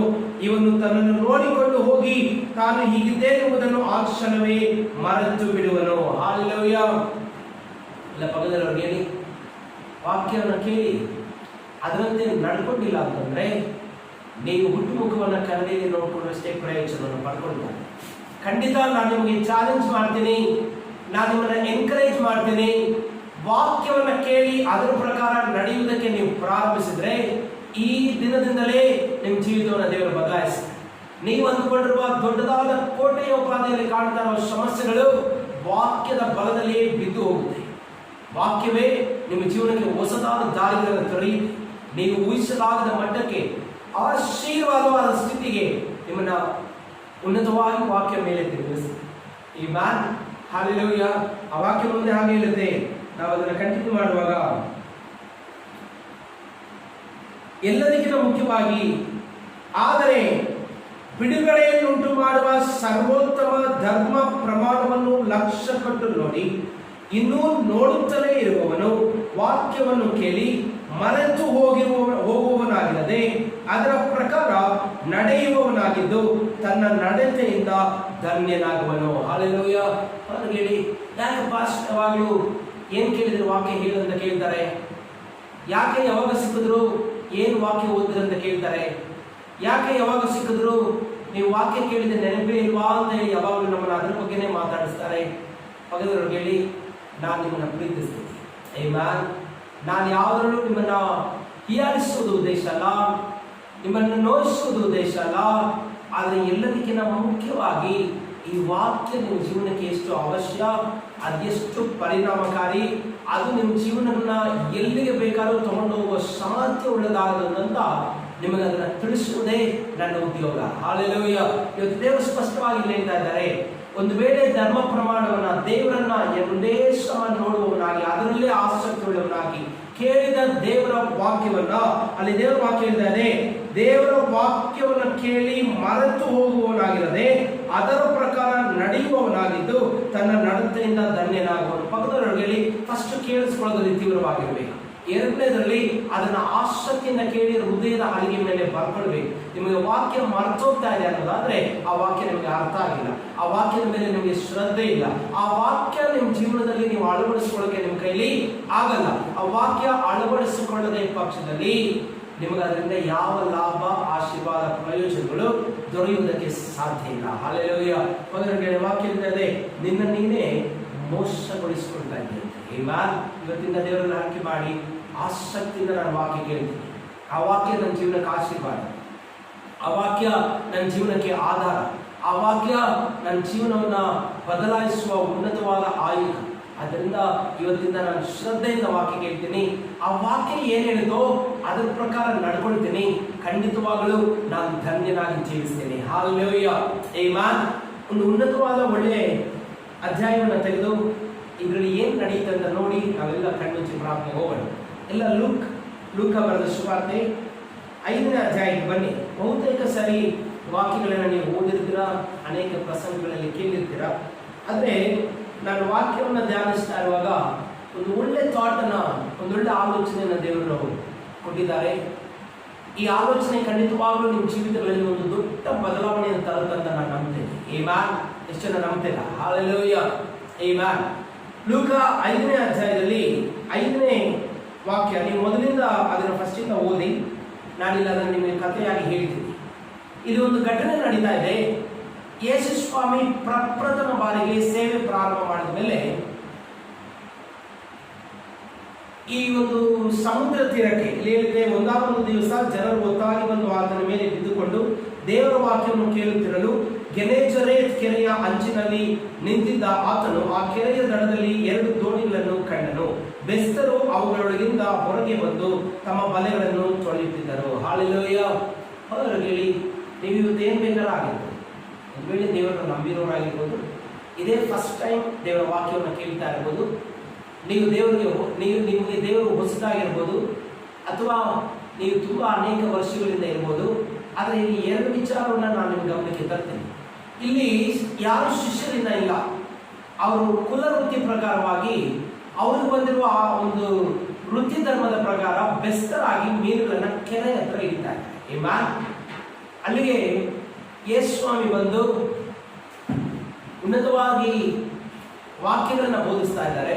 ಇವನು ತನ್ನನ್ನು ನೋಡಿಕೊಂಡು ಹೋಗಿ ತಾನು ಹೀಗಿದ್ದೇ ಎಂಬುದನ್ನು ಆ ಕ್ಷಣವೇ ಮರೆತು ಬಿಡುವನು. ಹಲ್ಲೆಲೂಯಾ. ಇಲ್ಲ ಪಕ್ಕದವರಿಗೆ ಹೇಳಿ, ವಾಕ್ಯವನ್ನು ಕೇಳಿ ಅದರಂತೆ ನಡ್ಕೊಂಡಿಲ್ಲ ಅಂತಂದ್ರೆ ನೀವು ಹುಟ್ಟು ಮುಖವನ್ನು ಕನ್ನಡಿಯಲ್ಲಿ ನೋಡ್ಕೊಂಡಷ್ಟೇ ಪ್ರಯೋಜನವನ್ನು ಪಡ್ಕೊಳ್ತಾರೆ. ಖಂಡಿತ ನಾನು ನಿಮಗೆ ಚಾಲೆಂಜ್ ಮಾಡ್ತೀನಿ, ನಾನು ನಿಮ್ಮನ್ನ ಎನ್ಕರೇಜ್ ಮಾಡ್ತೀನಿ. ವಾಕ್ಯವನ್ನು ಕೇಳಿ ಅದರ ಪ್ರಕಾರ ನಡೆಯುವುದಕ್ಕೆ ನೀವು ಪ್ರಾರಂಭಿಸಿದ್ರೆ ಈ ದಿನದಿಂದಲೇ ನಿಮ್ಮ ಜೀವಿತವನ್ನು ದೇವರು ಬದಲಾಯಿಸ್ತಾರೆ. ನೀವು ಅಂದುಕೊಂಡಿರುವ ದೊಡ್ಡದಾದ ಕೋಟೆಯ ಉಪಾಧಿಯಲ್ಲಿ ಕಾಣ್ತಾ ಇರುವ ಸಮಸ್ಯೆಗಳು ವಾಕ್ಯದ ಬಲದಲ್ಲಿಯೇ ಬಿದ್ದು ಹೋಗುತ್ತೆ. ವಾಕ್ಯವೇ ನಿಮ್ಮ ಜೀವನಕ್ಕೆ ಹೊಸದಾದ ದಾರಿಗಳನ್ನು ತೆರೆಯುತ್ತೆ. ನೀವು ಊಹಿಸಲಾಗದ ಮಟ್ಟಕ್ಕೆ, ಆಶೀರ್ವಾದವಾದ ಸ್ಥಿತಿಗೆ ನಿಮ್ಮನ್ನ ಉನ್ನತವಾಗಿ ವಾಕ್ಯ ಮೇಲೆ ತಿರುಗಿಸುತ್ತೆ. ಈ ಮ್ಯಾನ್ ಹಲ್ಲೆಲೂಯಾ. ಆ ವಾಕ್ಯ ಮುಂದೆ ಹಾಗೆ ಹೇಳುತ್ತೆ. ನಾವು ಅದನ್ನು ಕಂಟಿನ್ಯೂ ಮಾಡುವಾಗ, ಎಲ್ಲದಕ್ಕಿಂತ ಮುಖ್ಯವಾಗಿ ಆದರೆ ಬಿಡುಗಡೆಯನ್ನುಂಟು ಮಾಡುವ ಸರ್ವೋತ್ತಮ ಧರ್ಮ ಪ್ರಮಾಣವನ್ನು ಲಕ್ಷ್ಯ ಕೊಟ್ಟು ನೋಡಿ, ಇನ್ನೂ ನೋಡುತ್ತಲೇ ಇರುವವನು ವಾಕ್ಯವನ್ನು ಕೇಳಿ ಮರೆತು ಹೋಗುವವನಾಗಿರದೆ ಅದರ ಪ್ರಕಾರ ನಡೆಯುವವನಾಗಿದ್ದು ತನ್ನ ನಡತೆಯಿಂದ ಧನ್ಯನಾಗುವನು. ಹಲ್ಲೆಲೂಯಾ. ಹೇಳಿ, ಯಾಕೆ ಪಾಸ್ಟ್ ಯಾವಾಗಲೂ ಏನ್ ಕೇಳಿದ್ರು ವಾಕ್ಯ ಹೇಳು ಅಂತ ಕೇಳ್ತಾರೆ? ಯಾಕೆ ಯಾವಾಗ ಸಿಕ್ಕಿದ್ರು ಏನು ವಾಕ್ಯ ಓದಿದ್ರು ಅಂತ ಕೇಳ್ತಾರೆ? ಯಾಕೆ ಯಾವಾಗ ಸಿಕ್ಕಿದ್ರು ನೀವು ವಾಕ್ಯ ಕೇಳಿದ್ರೆ ನೆನಪೇ ಇಲ್ವಾ ಅಂತ ಹೇಳಿ ಯಾವಾಗಲೂ ನಮ್ಮನ್ನು ಅದ್ರ ಬಗ್ಗೆನೇ ಮಾತಾಡಿಸ್ತಾರೆ. ಪಕ್ಕದವ್ರು ಹೇಳಿ, ನಾನು ನಿಮ್ಮನ್ನ ಪ್ರೀತಿಸ್ತೀನಿ. ಆಮೆನ್. ನಾನು ಯಾವುದರಲ್ಲೂ ನಿಮ್ಮನ್ನ ಹೀಯಾಳಿಸುವುದು ಉದ್ದೇಶ ಅಲ್ಲ, ನಿಮ್ಮನ್ನು ನೋಯಿಸುವುದು ಉದ್ದೇಶ ಅಲ್ಲ. ಆದರೆ ಎಲ್ಲದಕ್ಕಿಂತ ಮುಖ್ಯವಾಗಿ ಈ ವಾಕ್ಯ ನಿಮ್ಮ ಜೀವನಕ್ಕೆ ಎಷ್ಟು ಅವಶ್ಯ ಅದೆಷ್ಟು ಪರಿಣಾಮಕಾರಿ, ಅದು ನಿಮ್ಮ ಜೀವನವನ್ನ ಎಲ್ಲಿಗೆ ಬೇಕಾದ್ರೂ ತಗೊಂಡು ಹೋಗುವ ಸಾಮರ್ಥ್ಯ ಉಳ್ಳದಾದಂತ ನಿಮಗೆ ಅದನ್ನ ತಿಳಿಸುವುದೇ ನನ್ನ ಉದ್ಯೋಗ. ಹಾಲೆಲೂಯ. ಇವತ್ತು ದೇವರು ಸ್ಪಷ್ಟವಾಗಿ ಹೇಳ್ತಾ ಇದ್ದಾರೆ, ಒಂದು ವೇಳೆ ಧರ್ಮ ಪ್ರಮಾಣವನ್ನ, ದೇವರನ್ನ ಒಂದೇ ಸಮ ನೋಡುವವನಾಗಿ, ಅದರಲ್ಲೇ ಆಸಕ್ತಿ ಉಳ್ಳವನಾಗಿ ಕೇಳಿದ ದೇವರ ವಾಕ್ಯವನ್ನ, ಅಲ್ಲಿ ದೇವರ ವಾಕ್ಯ ಹೇಳ್ತಾರೆ, ದೇವರ ವಾಕ್ಯವನ್ನು ಕೇಳಿ ಮರೆತು ಹೋಗುವವನಾಗಿರದೆ ಅದರ ಪ್ರಕಾರ ನಡೆಯುವವನಾಗಿದ್ದು ತನ್ನ ನಡತೆಯಿಂದ ಧನ್ಯನಾಗುವನು. ಪಕ್ಕದವರಿಗೆ ಹೇಳಿ, ಫಸ್ಟ್ ಕೇಳಿಸ್ಕೊಳ್ಳೋದ್ರಲ್ಲಿ ತೀವ್ರವಾಗಿರ್ಬೇಕು. ಎರಡನೇದರಲ್ಲಿ ಅದನ್ನ ಆಸಕ್ತಿಯಿಂದ ಕೇಳಿ ಹೃದಯದ ಹಲಿಗೆ ಮೇಲೆ ಬರ್ಕೊಳ್ಬೇಕು. ನಿಮಗೆ ವಾಕ್ಯ ಮರ್ತೋಗ್ತಾ ಇದೆ ಅನ್ನೋದಾದ್ರೆ ಆ ವಾಕ್ಯ ನಿಮಗೆ ಅರ್ಥ ಆಗಿಲ್ಲ, ಆ ವಾಕ್ಯದ ಮೇಲೆ ನಿಮಗೆ ಶ್ರದ್ಧೆ ಇಲ್ಲ, ಆ ವಾಕ್ಯ ನಿಮ್ಮ ಜೀವನದಲ್ಲಿ ನೀವು ಅಳವಡಿಸಿಕೊಳ್ಳೋಕೆ ನಿಮ್ಮ ಕೈಲಿ ಆಗಲ್ಲ. ಆ ವಾಕ್ಯ ಅಳವಡಿಸಿಕೊಳ್ಳದ ಪಕ್ಷದಲ್ಲಿ ನಿಮಗೆ ಅದರಿಂದ ಯಾವ ಲಾಭ, ಆಶೀರ್ವಾದ, ಪ್ರಯೋಜನಗಳು ದೊರೆಯುವುದಕ್ಕೆ ಸಾಧ್ಯ ಇಲ್ಲ. ಹಾಲೆಲೂಯ. ಮೊದಲನೇ ವಾಕ್ಯ ಇದೆ, ನಿನ್ನ ನೀನೇ ಮೋಸಗೊಳಿಸಿಕೊಳ್ತಾ ಇದ್ದೀನಿ. ಇವತ್ತಿಂದ ದೇವರನ್ನ ಆಯ್ಕೆ ಮಾಡಿ ಆಸಕ್ತಿಯಿಂದ ನಾನು ವಾಕ್ಯ ಕೇಳ್ತೀನಿ. ಆ ವಾಕ್ಯ ನನ್ನ ಜೀವನಕ್ಕೆ ಆಶೀರ್ವಾದ, ಆ ವಾಕ್ಯ ನನ್ನ ಜೀವನಕ್ಕೆ ಆಧಾರ, ಆ ವಾಕ್ಯ ನನ್ನ ಜೀವನವನ್ನ ಬದಲಾಯಿಸುವ ಉನ್ನತವಾದ ಆಯುಧ. ಅದರಿಂದ ಇವತ್ತಿಂದ ನಾನು ಶ್ರದ್ಧೆಯಿಂದ ವಾಕ್ಯ ಕೇಳ್ತೀನಿ. ಆ ವಾಕ್ಯ ಏನ್ ಹೇಳಿದೋ ಅದರ ಪ್ರಕಾರ ನಡ್ಕೊಳ್ತೀನಿ. ಖಂಡಿತವಾಗಲೂ ನಾನು ಧನ್ಯನಾಗಿ ಜೀವಿಸ್ತೇನೆ. ಹಾಲೆಲೂಯ. ಆಮೆನ್. ಒಂದು ಉನ್ನತವಾದ ಒಳ್ಳೆ ಅಧ್ಯಾಯವನ್ನು ತೆಗೆದು ಇದರಲ್ಲಿ ಏನು ನಡೆಯುತ್ತೆ ಅಂತ ನೋಡಿ ನಾವೆಲ್ಲ ಕಣ್ಮುಚ್ಚಿ ಪ್ರಾರ್ಥನೆ ಹೋಗೋಣ. ಎಲ್ಲ ಲೂಕ ಬರೆದ ಸುವಾರ್ತೆ 5ನೇ ಅಧ್ಯಾಯಕ್ಕೆ ಬನ್ನಿ. ಬಹುತೇಕ ಸರಿ ವಾಕ್ಯಗಳನ್ನು ನೀವು ಓದಿರ್ತೀರಾ, ಅನೇಕ ಪ್ರಸಂಗಗಳಲ್ಲಿ ಕೇಳಿರ್ತೀರಾ. ಆದರೆ ನಾನು ವಾಕ್ಯವನ್ನು ಧ್ಯಾನಿಸ್ತಾ ಇರುವಾಗ ಒಂದು ಒಳ್ಳೆ ಥಾಟನ್ನು, ಒಂದೊಳ್ಳೆ ಆಲೋಚನೆಯನ್ನು ದೇವರು ಕೊಟ್ಟಿದ್ದಾರೆ. ಈ ಆಲೋಚನೆ ಖಂಡಿತವಾಗ್ಲೂ ನಿಮ್ಮ ಜೀವಿತಗಳಲ್ಲಿ ಒಂದು ದೊಡ್ಡ ಬದಲಾವಣೆಯನ್ನು ತರುತ್ತಂತ ನಾನು ನಂಬ್ತೇನೆ. ಆಮೆನ್. ಎಷ್ಟು ಜನ ನಂಬ್ತಿಲ್ಲ? ಹಾಲೆಲೂಯ. ಆಮೆನ್. ಲೂಕ 5ನೇ ಅಧ್ಯಾಯದಲ್ಲಿ 5ನೇ ವಾಕ್ಯ, ನೀವು ಮೊದಲಿಂದ ಅದನ್ನು ಫಸ್ಟಿಂದ ಓದಿ, ನಾನಿಲ್ಲ ಅದನ್ನು ನಿಮಗೆ ಕಥೆಯಾಗಿ ಹೇಳ್ತೀನಿ. ಇದು ಒಂದು ಘಟನೆ ನಡೀತಾ ಇದೆ. ಯೇಸು ಸ್ವಾಮಿ ಪ್ರಪ್ರಥಮ ಬಾರಿಗೆ ಸೇವೆ ಪ್ರಾರಂಭ ಮಾಡಿದ ಮೇಲೆ ಈ ಒಂದು ಸಮುದ್ರ ತೀರಕ್ಕೆ ಇಲ್ಲಿ ಹೇಳಿದೆ, ಒಂದಾದೊಂದು ದಿವಸ ಜನರು ಒತ್ತಾಗಿ ಬಂದು ಆತನ ಮೇಲೆ ಬಿದ್ದುಕೊಂಡು ದೇವರ ವಾಕ್ಯವನ್ನು ಕೇಳುತ್ತಿರಲು ಗೆನೇಜರೇತ್ ಕೆರೆಯ ಅಂಚಿನಲ್ಲಿ ನಿಂತಿದ್ದ ಆತನು ಆ ಕೆರೆಯ ದಡದಲ್ಲಿ 2 ದೋಣಿಗಳನ್ನು ಕಂಡನು. ಬೆಸ್ತರು ಅವುಗಳೊಳಗಿಂದ ಹೊರಗೆ ಬಂದು ತಮ್ಮ ಬಲೆಗಳನ್ನು ತೊಳೆಯುತ್ತಿದ್ದರು. ಹಾಲೆಲೂಯ. ಹೊರಗೆ ಹೇಳಿ, ನೀವು ಇವತ್ತು ಏನು ಬೇಕಾದ್ರೂ ಆಗಿರ್ಬೋದು, ಒಂದು ವೇಳೆ ದೇವರನ್ನು ನಂಬಿರೋರಾಗಿರ್ಬೋದು, ಇದೇ ಫಸ್ಟ್ ಟೈಮ್ ದೇವರ ವಾಕ್ಯವನ್ನು ಕೇಳ್ತಾ ಇರ್ಬೋದು, ನೀವು ನಿಮಗೆ ದೇವರು ಹೊಸದಾಗಿರ್ಬೋದು, ಅಥವಾ ನೀವು ತುಂಬ ಅನೇಕ ವರ್ಷಗಳಿಂದ ಇರ್ಬೋದು. ಆದರೆ ಇಲ್ಲಿ 2 ವಿಚಾರವನ್ನು ನಾನು ನಿಮ್ಮ ಗಮನಕ್ಕೆ ತರ್ತೀನಿ. ಇಲ್ಲಿ ಯಾರು ಶಿಷ್ಯರಿಂದ ಇಲ್ಲ, ಅವರು ಕುಲವೃತ್ತಿ ಪ್ರಕಾರವಾಗಿ ಅವರು ಬಂದಿರುವ ಆ ಒಂದು ವೃತ್ತಿ ಧರ್ಮದ ಪ್ರಕಾರ ಬೆಸ್ತರಾಗಿ ಮೀನುಗಳನ್ನ ಕೆರೆ ಹತ್ರ ಇಡ್ತಾರೆ. ಅಲ್ಲಿಗೆ ಯೇಸು ಸ್ವಾಮಿ ಬಂದು ಉನ್ನತವಾಗಿ ವಾಕ್ಯಗಳನ್ನ ಬೋಧಿಸ್ತಾ ಇದ್ದಾರೆ.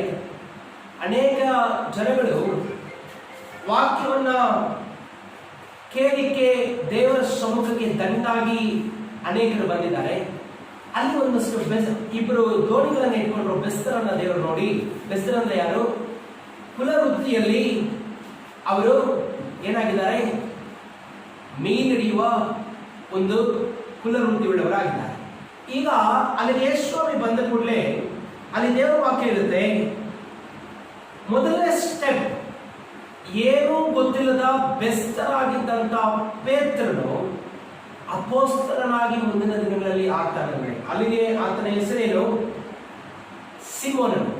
ಅನೇಕ ಜನಗಳು ವಾಕ್ಯವನ್ನ ಕೇಳಿಕೆ ದೇವರ ಸಮ್ಮುಖಕ್ಕೆ ದಂಡಾಗಿ ಅನೇಕರು ಬಂದಿದ್ದಾರೆ. ಅಲ್ಲಿ ಒಂದಷ್ಟು 2 ದೋಣಿಗಳನ್ನು ಇಟ್ಕೊಂಡ್ರು. ಬೆಸ್ತರನ್ನ ದೇವರು ನೋಡಿ, ಬೆಸ್ತರಂದ್ರೆ ಯಾರು? ಕುಲವೃತ್ತಿಯಲ್ಲಿ ಅವರು ಏನಾಗಿದ್ದಾರೆ? ಮೀನು ಹಿಡಿಯುವ ಒಂದು ಕುಲವೃತ್ತಿ ಉಳ್ಳವರಾಗಿದ್ದಾರೆ. ಈಗ ಅಲ್ಲಿ ಯೇಸು ಸ್ವಾಮಿ ಬಂದ ಕೂಡಲೇ ಅಲ್ಲಿ ದೇವರ ವಾಕ್ಯ ಇರುತ್ತೆ, ಮೊದಲನೇ ಸ್ಟೆಪ್ ಏನೂ ಗೊತ್ತಿಲ್ಲದ ಬೆಸ್ತರಾಗಿದ್ದಂತ ಪೇತ್ರನು ಅಪೋಸ್ತಲನಾಗಿ ಮುಂದಿನ ದಿನಗಳಲ್ಲಿ ಆಗ್ತಾನೆ. ಅಲ್ಲಿಗೆ ಆತನ ಹೆಸರೇನು? ಸಿಮೋನನು,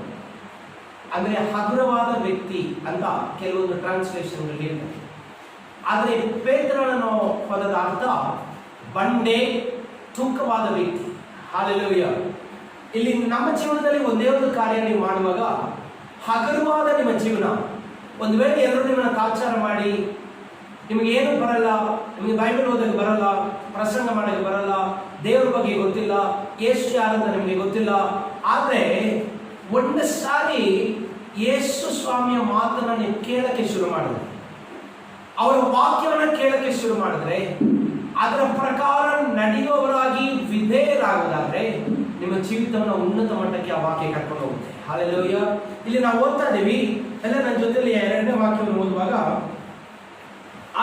ಅಂದ್ರೆ ಹಗುರವಾದ ವ್ಯಕ್ತಿ ಅಂತ ಕೆಲವೊಂದು ಟ್ರಾನ್ಸ್ಲೇಷನ್ ಹೇಳ್ತಾರೆ. ಆದರೆ ಪೇತ್ರನ ಪದದ ಅರ್ಥ ಬಂಡೆ, ತೂಕವಾದ ವ್ಯಕ್ತಿ. ಹಾಲೆಲೂಯ. ಇಲ್ಲಿ ನಮ್ಮ ಜೀವನದಲ್ಲಿ ಒಂದೇ ಒಂದು ಕಾರ್ಯ ನೀವು ಮಾಡುವಾಗ ಹಗುರವಾದ ನಿಮ್ಮ ಜೀವನ, ಒಂದು ವೇಳೆ ಎಲ್ಲರೂ ನಿಮ್ಮನ್ನ ತಾತ್ಸಾರ ಮಾಡಿ ನಿಮಗೆ ಏನು ಬರಲ್ಲ, ನಿಮಗೆ ಬೈಬಲ್ ಓದಕ್ಕೆ ಬರಲ್ಲ, ಪ್ರಸಂಗ ಮಾಡೋಕ್ಕೆ ಬರಲ್ಲ, ದೇವ್ರ ಬಗ್ಗೆ ಗೊತ್ತಿಲ್ಲ, ಯೇಸು ಯಾರಂತ ನಿಮಗೆ ಗೊತ್ತಿಲ್ಲ, ಆದರೆ ಒಂದು ಸಾರಿ ಯೇಸು ಸ್ವಾಮಿಯ ಮಾತನ್ನ ನೀವು ಕೇಳಕ್ಕೆ ಶುರು ಮಾಡಿದ್ರೆ, ಅವರ ವಾಕ್ಯವನ್ನ ಕೇಳಕ್ಕೆ ಶುರು ಮಾಡಿದ್ರೆ, ಅದರ ಪ್ರಕಾರ ನಡೆಯುವವರಾಗಿ ವಿಧೇಯರಾಗುವುದಾದ್ರೆ ನಿಮ್ಮ ಜೀವಿತವನ್ನು ಉನ್ನತ ಮಟ್ಟಕ್ಕೆ ಆ ವಾಕ್ಯ ಕರ್ಕೊಂಡು ಹೋಗುತ್ತೆ. ಹಾಲೆಲೂಯ. ಇಲ್ಲಿ ನಾವು ಓದ್ತಾ ಇದ್ದೀವಿ, ಎಲ್ಲ ನನ್ನ ಜೊತೆಲಿ 2ನೇ ವಾಕ್ಯವನ್ನು ಓದುವಾಗ,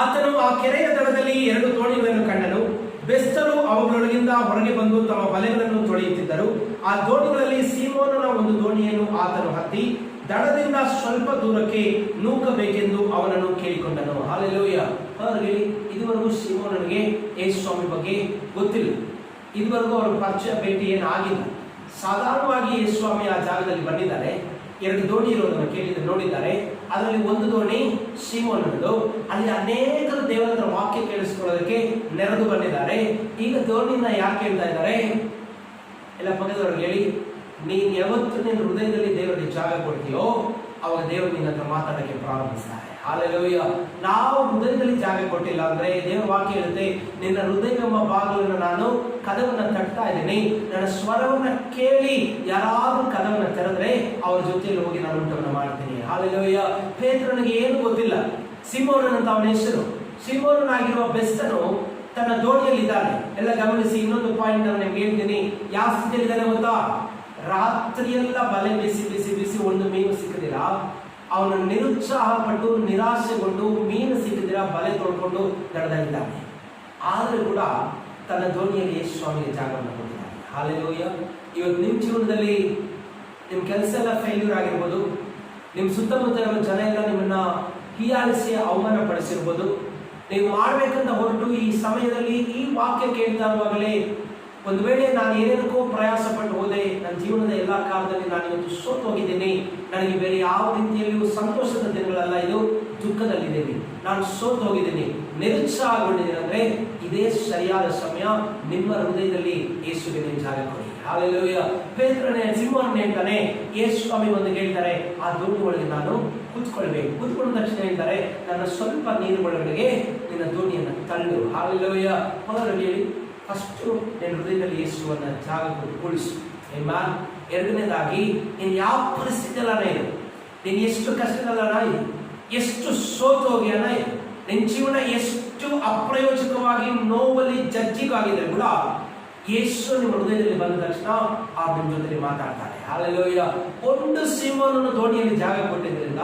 ಆತನು ಆ ಕೆರೆಯ ದಡದಲ್ಲಿ 2 ದೋಣಿಗಳನ್ನು ಕಂಡನು. ಬೆಸ್ತರು ಅವುಗಳೊಳಗಿಂದ ಹೊರಗೆ ಬಂದು ತಮ್ಮ ಬಲೆಗಳನ್ನು ತೊಳೆಯುತ್ತಿದ್ದರು. ಆ ದೋಣಿಗಳಲ್ಲಿ ಸೀಮೋನನ ಒಂದು ದೋಣಿಯನ್ನು ಆತನು ಹತ್ತಿ ದಡದಿಂದ ಸ್ವಲ್ಪ ದೂರಕ್ಕೆ ನೂಕಬೇಕೆಂದು ಅವನನ್ನು ಕೇಳಿಕೊಂಡನು. ಹಾಲೆಲೂಯ. ಅವರಿಗೆ ಇದುವರೆಗೂ ಸೀಮೋನನಿಗೆ ಯೇಸು ಸ್ವಾಮಿ ಬಗ್ಗೆ ಗೊತ್ತಿಲ್ಲ. ಇದುವರೆಗೂ ಅವರ ಪರಿಚಯ ಭೇಟಿ ಏನು ಆಗಿಲ್ಲ. ಸಾಧಾರಣವಾಗಿ ಯೇಸು ಸ್ವಾಮಿ ಆ ಜಾಗದಲ್ಲಿ ಬಂದಿದ್ದಾರೆ. 2 ದೋಣಿ ಇರೋದನ್ನು ನೋಡಿದ್ದಾರೆ. ಅದರಲ್ಲಿ ಒಂದು ದೋಣಿ ಸೀಮೋನನದು. ಅಲ್ಲಿ ಅನೇಕರು ದೇವರ ವಾಕ್ಯ ಕೇಳಿಸ್ಕೊಳ್ಳೋದಕ್ಕೆ ನೆರೆದು ಬಂದಿದ್ದಾರೆ. ಈಗ ದೋಣಿನ ಯಾರು ಕೇಳ್ತಾ ಇದ್ದಾರೆ? ಎಲ್ಲ ಪಕ್ಕದವ್ರಿಗೆ ಹೇಳಿ, ನೀನು ಯಾವತ್ತು ನಿನ್ನ ಹೃದಯದಲ್ಲಿ ದೇವರಿಗೆ ಜಾಗ ಕೊಡ್ತೀಯೋ ಅವಾಗ ದೇವರು ನಿನ್ನ ಹತ್ರ ಮಾತಾಡಕ್ಕೆ ಪ್ರಾರಂಭಿಸ್ತಾರೆ. ಹಾಲೆಲೂಯ. ನಾವು ಹೃದಯದಲ್ಲಿ ಜಾಗ ಕೊಟ್ಟಿಲ್ಲ ಅಂದ್ರೆ ದೇವರ ವಾಕ್ಯ ಹೇಳುತ್ತೆ, ನಿನ್ನ ಹೃದಯವೆಂಬ ಬಾಗಿಲನ್ನು ನಾನು ಕದವನ್ನ ತಟ್ತಾ ಇದ್ದೀನಿ, ನನ್ನ ಸ್ವರವನ್ನ ಕೇಳಿ ಯಾರಾದ್ರೂ ಕದವನ್ನ ತೆರೆದ್ರೆ ಅವ್ರ ಜೊತೆಯಲ್ಲಿ ಹೋಗಿ ನಾನು ಊಟವನ್ನು ಮಾಡ್ತೀನಿ. ಹಾಲೆಲೂಯ. ಪೇತ್ರನಿಗೆ ಏನು ಗೊತ್ತಿಲ್ಲ. ಸೀಮೋನನ್ ಅಂತ ಅವನ ಹೆಸರು. ಸೀಮೋನನಾಗಿರುವ ಬೆಸ್ತನು ತನ್ನ ದೋಣಿಯಲ್ಲಿದ್ದಾನೆ. ಎಲ್ಲ ಗಮನಿಸಿ. ಇನ್ನೊಂದು ಪಾಯಿಂಟ್ ನಾನು ನಿಮ್ಗೆ ಹೇಳ್ತೀನಿ. ಯಾವ ಸ್ಥಿತಿಯಲ್ಲಿದ್ದಾನೆ ಗೊತ್ತಾ? ರಾತ್ರಿಯೆಲ್ಲ ಬಲೆ ಬಿಸಿ ಒಂದು ಮೀನು ಸಿಕ್ಕದಿರ ಅವನು ನಿರುತ್ಸಾಹಪಟ್ಟು ನಿರಾಶೆಗೊಂಡು ಮೀನು ಸಿಕ್ಕಿದಿರ ಬಲೆ ತೊಳ್ಕೊಂಡು ದಡದಲ್ಲಿದ್ದಾನೆ. ಆದರೂ ಕೂಡ ತನ್ನ ದೋಣಿಯಲ್ಲಿ ಯೇಸು ಸ್ವಾಮಿಗೆ ಜಾಗವನ್ನು ಕೊಟ್ಟಿದ್ದಾನೆ. ಹಾಲೆಲೂಯ. ಇವತ್ತು ನಿಮ್ಮ ಜೀವನದಲ್ಲಿ ನಿಮ್ಮ ಕೆಲಸ ಎಲ್ಲ ಫೇಲ್ಯೂರ್ ಆಗಿರ್ಬೋದು. ನಿಮ್ಮ ಸುತ್ತಮುತ್ತ ಇರೋ ಜನ ಎಲ್ಲ ನಿಮ್ಮನ್ನ ಹೀಯಾಳಿಸಿ ಅವಮಾನ ಪಡಿಸಿರ್ಬೋದು. ನೀವು ಮಾಡ್ಬೇಕಂತ ಹೊರಟು ಈ ಸಮಯದಲ್ಲಿ ಈ ವಾಕ್ಯ ಕೇಳ್ತಾ ಇರುವಾಗಲೇ ಒಂದು ವೇಳೆ ನಾನು ಏನೇನಕ್ಕೂ ಪ್ರಯಾಸ ಪಟ್ಟು ಹೋದೆ, ನನ್ನ ಜೀವನದ ಎಲ್ಲ ಕಾಲದಲ್ಲಿ ನಾನು ಇವತ್ತು ಸೋತು ಹೋಗಿದ್ದೀನಿ, ನನಗೆ ಬೇರೆ ಯಾವ ರೀತಿಯಲ್ಲಿಯೂ ಸಂತೋಷದ ದಿನಗಳಲ್ಲ, ಇದು ದುಃಖದಲ್ಲಿದ್ದೀನಿ, ನಾನು ಸೋತು ಹೋಗಿದ್ದೀನಿ, ನಿರುತ್ಸಾಹಗೊಂಡಿದ್ದೀನಿ ಅಂದ್ರೆ ಇದೇ ಸರಿಯಾದ ಸಮಯ. ನಿಮ್ಮ ಹೃದಯದಲ್ಲಿ ಯೇಸುವಿಗೆ ನೀವು ಜಾಗ ಕೊಡಿ. ಹಾಲೆಲೂಯ. ಪೇತ್ರನೇ ಸಿಂಹವನ್ನು ಹೇಳ್ತಾನೆ, ಯೇಸು ಸ್ವಾಮಿ ಒಂದು ಹೇಳ್ತಾರೆ, ಆ ದೋಣಿ ಒಳಗೆ ನಾನು ಕೂತ್ಕೊಳ್ಬೇಕು. ಕೂತ್ಕೊಂಡ ತಕ್ಷಣ ಹೇಳ್ತಾರೆ, ನನ್ನ ಸ್ವಲ್ಪ ನೀರು ಒಳಗಡೆಗೆ ನಿನ್ನ ದೋಣಿಯನ್ನು ತಳ್ಳು. ಹಾಲೆಲೂಯ. ಮೊದಲಲ್ಲಿ ಹೇಳಿ, ಫಸ್ಟು ನಿನ್ನ ಹೃದಯದಲ್ಲಿ ಯೇಸುವನ್ನ ಜಾಗ ಕೊಡಿಸು. ಎರಡನೇದಾಗಿ, ನೀನು ಯಾವ ಪರಿಸ್ಥಿತಿಯಲ್ಲ ಇರು, ನೀನು ಎಷ್ಟು ಕಷ್ಟದಲ್ಲ ಇರು, ಎಷ್ಟು ಸೋತು ಹೋಗಿಯಲ್ಲ ಇರು, ನಿನ್ನ ಜೀವನ ಎಷ್ಟು ಅಪ್ರಯೋಜಕವಾಗಿ ನೋವಲ್ಲಿ ಜಜ್ಜಿಗಾಗಿದ್ರೆ ಕೂಡ ಯೇಸು ನಿಮ್ಮ ಹೃದಯದಲ್ಲಿ ಬಂದ ತಕ್ಷಣ ಆ ನಿಮ್ಮ ಜೊತೆ ಮಾತಾಡ್ತಾರೆ. ಹಾಲೆಲೂಯ. ಒಂದು ಸೀಮೋನನ ದೋಣಿಯಲ್ಲಿ ಜಾಗ ಕೊಟ್ಟಿದ್ರಿಂದ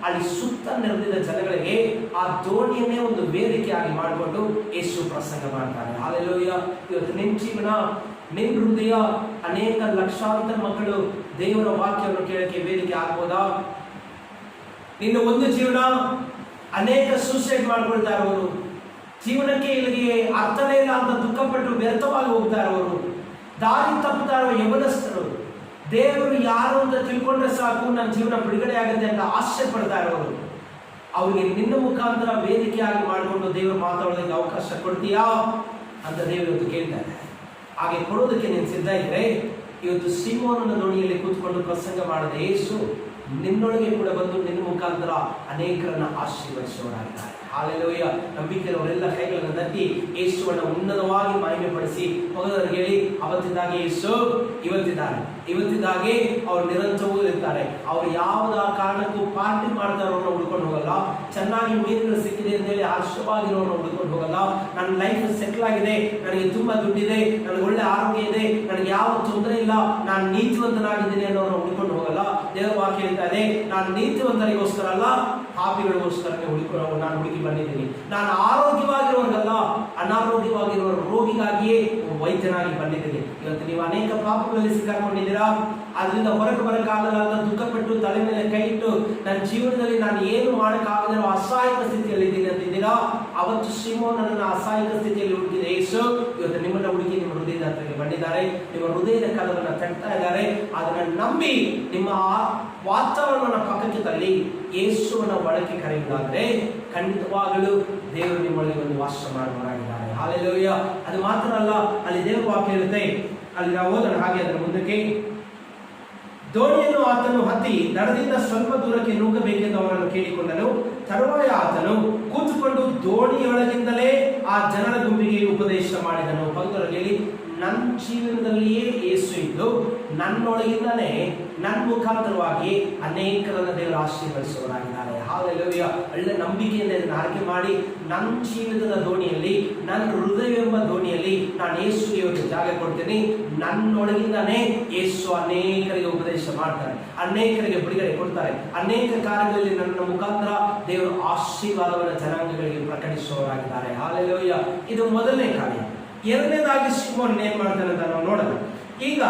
ಅಲ್ಲಿ ಸುತ್ತ ನೆರೆದಿದ್ದ ಜನಗಳಿಗೆ ಆ ದೋಣಿಯನ್ನೇ ಒಂದು ವೇದಿಕೆಯಾಗಿ ಮಾಡಿಕೊಂಡು ಯೇಸು ಪ್ರಸಂಗ ಮಾಡ್ತಾರೆ. ಹಾಲೆಲೂಯ. ಇವತ್ತು ನಿನ್ನ ಜೀವನ, ನಿನ್ನ ಹೃದಯ, ಅನೇಕ ಲಕ್ಷಾಂತರ ಮಕ್ಕಳು ದೇವರ ವಾಕ್ಯವನ್ನು ಕೇಳಕ್ಕೆ ವೇದಿಕೆ ಆಗ್ಬೋದಾ? ನಿನ್ನ ಒಂದು ಜೀವನ ಅನೇಕ ಸೂಸೈಡ್ ಮಾಡ್ಕೊಳ್ತಾ ಇರೋರು, ಜೀವನಕ್ಕೆ ಇಲ್ಲಿಗೆ ಅರ್ಥನೇ ಇಲ್ಲ ಅಂತ ದುಃಖಪಟ್ಟು ವ್ಯರ್ಥವಾಗಿ ಹೋಗ್ತಾ ಇರೋರು, ದಾರಿ ತಪ್ಪುತ್ತಾ ಇರುವ ಯವನಸ್ಥರು, ದೇವರು ಯಾರು ಅಂತ ತಿಳ್ಕೊಂಡ್ರೆ ಸಾಕು ನನ್ನ ಜೀವನ ಬಿಡುಗಡೆ ಆಗುತ್ತೆ ಅಂತ ಆಸೆ ಪಡ್ತಾ ಇರೋರು, ಅವ್ರಿಗೆ ನಿನ್ನ ಮುಖಾಂತರ ವೇದಿಕೆಯಾಗಿ ಮಾಡಿಕೊಂಡು ದೇವರು ಮಾತಾಡೋದಕ್ಕೆ ಅವಕಾಶ ಕೊಡ್ತೀಯಾ ಅಂತ ದೇವರು ಇವತ್ತು ಕೇಳ್ತಾರೆ. ಹಾಗೆ ಕೊಡೋದಕ್ಕೆ ನೀನು ಸಿದ್ಧ ಇದ್ರೆ ಇವತ್ತು ಸೀಮೋನನ ದೋಣಿಯಲ್ಲಿ ಕೂತ್ಕೊಂಡು ಪ್ರಸಂಗ ಮಾಡದೆ ಯೇಸು ನಿನ್ನೊಳಗೆ ಕೂಡ ಬಂದು ನಿನ್ನ ಮುಖಾಂತರ ಅನೇಕರನ್ನ ಆಶೀರ್ವದಿಸುವವರಾಗಿದ್ದಾರೆ. ಹಾಲೆಲೂಯ. ನಂಬಿಕೆಯವರೆಲ್ಲ ಕೈಗಳನ್ನು ತಟ್ಟಿ ಯೇಸುವನ್ನು ಉನ್ನತವಾಗಿ ಮಹಿಮೆ ಪಡಿಸಿ ಮಗದವರಿಗೆ ಹೇಳಿ, ಅವತ್ತಿದ್ದಾಗೆ ಯೇಸು ಇವತ್ತಿದ್ದಾಗೆ ಅವ್ರು ನಿರಂತರವೂ ಇರ್ತಾರೆ. ಅವ್ರು ಯಾವುದ ಕಾರಣಕ್ಕೂ ಪಾರ್ಟಿ ಮಾಡ್ತಾರೋನ್ನ ಹುಡ್ಕೊಂಡು ಹೋಗಲ್ಲ. ಚೆನ್ನಾಗಿ ಮೀನುಗಳು ಸಿಕ್ಕಿದೆ ಅಂತ ಹೇಳಿ ಹರ್ಷವಾಗಿರೋನ್ನ ಹುಡ್ಕೊಂಡು ಹೋಗಲ್ಲ. ನನ್ನ ಲೈಫ್ ಸೆಟ್ಲ್ ಆಗಿದೆ, ನನಗೆ ತುಂಬಾ ದುಡ್ಡಿದೆ, ನನಗೆ ಒಳ್ಳೆ ಆರೋಗ್ಯ ಇದೆ, ನನಗೆ ಯಾವ ತೊಂದರೆ ಇಲ್ಲ, ನಾನು ನೀತಿವಂತನಾಗಿದ್ದೀನಿ ಅನ್ನೋರನ್ನ ಹುಡ್ಕೊಂಡು ಹೋಗಲ್ಲ. ದೇವರ ವಾಕ್ಯ ಹೇಳ್ತಾ ಇದೆ, ನಾನು ನೀತಿವಂತರಿಗೋಸ್ಕರ ಅಲ್ಲ, ಪಾಪಿಗಳಿಗೋಸ್ಕರ ನಾನು ಹುಡುಕಿ ಬಂದಿದ್ದೀನಿ. ನಾನು ಆರೋಗ್ಯವಾಗಿರುವವರಿಗಲ್ಲ, ಅನಾರೋಗ್ಯವಾಗಿರುವ ರೋಗಿಗಾಗಿಯೇ ವೈದ್ಯನಾಗಿ ಬಂದಿದ್ದೀನಿ. ಇವತ್ತು ನೀವು ಅನೇಕ ಪಾಪಗಳಲ್ಲಿ ಸಿಕ್ಕಾಕೊಂಡಿದ್ದೀರಾ, ಅದರಿಂದ ಹೊರಗೆ ಬರಕ್ಕಾಗಲ್ಲ ಅಂತ ದುಃಖಪಟ್ಟು ತಲೆ ಮೇಲೆ ಕೈ ಇಟ್ಟು ನನ್ನ ಜೀವನದಲ್ಲಿ ನಾನು ಏನು ಮಾಡೋಕ್ಕಾಗದಿರೋ ಅಸಹಾಯಕ ಸ್ಥಿತಿಯಲ್ಲಿ ಇದ್ದೀನಿ ಅಂತಿದ್ದೀರಾ. ಅವತ್ತು ಸೀಮೋನನನ್ನ ಅಸಹಾಯಕ ಸ್ಥಿತಿಯಲ್ಲಿ ಹುಡುಕಿದ ಯೇಸು ಇವತ್ತು ನಿಮ್ಮನ್ನ ಹುಡುಕಿ ನಿಮ್ಮ ಹೃದಯದ ಹತ್ರಕ್ಕೆ ಬಂದಿದ್ದಾರೆ. ನಿಮ್ಮ ಹೃದಯದ ಕದವನ್ನು ತಟ್ತಾ ಇದ್ದಾರೆ. ಅದನ್ನ ನಂಬಿ ನಿಮ್ಮ ವಾತಾವರಣವನ್ನು ಪಕ್ಕಕ್ಕೆ ತಳ್ಳಿ ಯೇಸುವನ್ನ ಒಳಗೆ ಕರೆಯುವುದಾದ್ರೆ ಖಂಡಿತವಾಗಲೂ ದೇವರು ನಿಮ್ಮೊಳಗೆ ಒಂದು ವಾಸ ಮಾಡುವವರಾಗಿದ್ದಾರೆ. ಹಾಲೆಲೂಯ. ಅದು ಮಾತ್ರ ಅಲ್ಲ, ಅಲ್ಲಿ ದೇವರ ವಾಕ್ಯ ಹೇಳುತ್ತೆ, ಅಲ್ಲಿ ನಾವು ಓದೋಣ ಹಾಗೆ ಅದರ ಮುಂದಕ್ಕೆ. ದೋಣಿಯನ್ನು ಆತನು ಹತ್ತಿ ದಡದಿಂದ ಸ್ವಲ್ಪ ದೂರಕ್ಕೆ ನೂಕಬೇಕೆಂದು ಅವರನ್ನು ಕೇಳಿಕೊಂಡನು. ತರುವಾಯ ಆತನು ಕೂತುಕೊಂಡು ದೋಣಿಯೊಳಗಿಂದಲೇ ಆ ಜನರ ಗುಂಪಿಗೆ ಉಪದೇಶ ಮಾಡಿದನು. ಭಕ್ತರಲ್ಲಿ ನನ್ನ ಜೀವನದಲ್ಲಿಯೇ ಯೇಸು ಇದ್ದು ನನ್ನೊಳಗಿಂದಲೇ ನನ್ನ ಮುಖಾಂತರವಾಗಿ ಅನೇಕರನ್ನ ದೇವರು ಆಶೀರ್ವದಿಸುವವರಾಗಿದ್ದಾರೆ. ಹಾಲೆಲೂಯ. ಒಳ್ಳೆ ನಂಬಿಕೆಯಿಂದ ಇದನ್ನು ಆಯ್ಕೆ ಮಾಡಿ ನನ್ನ ಜೀವಿತದ ದೋಣಿಯಲ್ಲಿ, ನನ್ನ ಹೃದಯವೆಂಬ ದೋಣಿಯಲ್ಲಿ ನಾನು ಯೇಸುಗೆ ಇವತ್ತು ಜಾಗ ಕೊಡ್ತೀನಿ. ನನ್ನೊಳಗಿಂದಾನೇ ಯೇಸು ಅನೇಕರಿಗೆ ಉಪದೇಶ ಮಾಡ್ತಾರೆ, ಅನೇಕರಿಗೆ ಬಿಡುಗಡೆ ಕೊಡ್ತಾರೆ, ಅನೇಕ ಕಾರ್ಯಗಳಲ್ಲಿ ನನ್ನ ಮುಖಾಂತರ ದೇವರು ಆಶೀರ್ವಾದವನ್ನು ಜನಾಂಗಗಳಿಗೆ ಪ್ರಕಟಿಸುವವರಾಗಿದ್ದಾರೆ. ಹಾಲೆಲೂಯ. ಇದು ಮೊದಲನೇ ಕಾರ್ಯ. ಎರಡನೇದಾಗಿ ಶಿಮೋನ್ ಏನ್ ಮಾಡ್ತಾನೆ ಅಂತ ನಾವು ನೋಡೋಣ. ಈಗ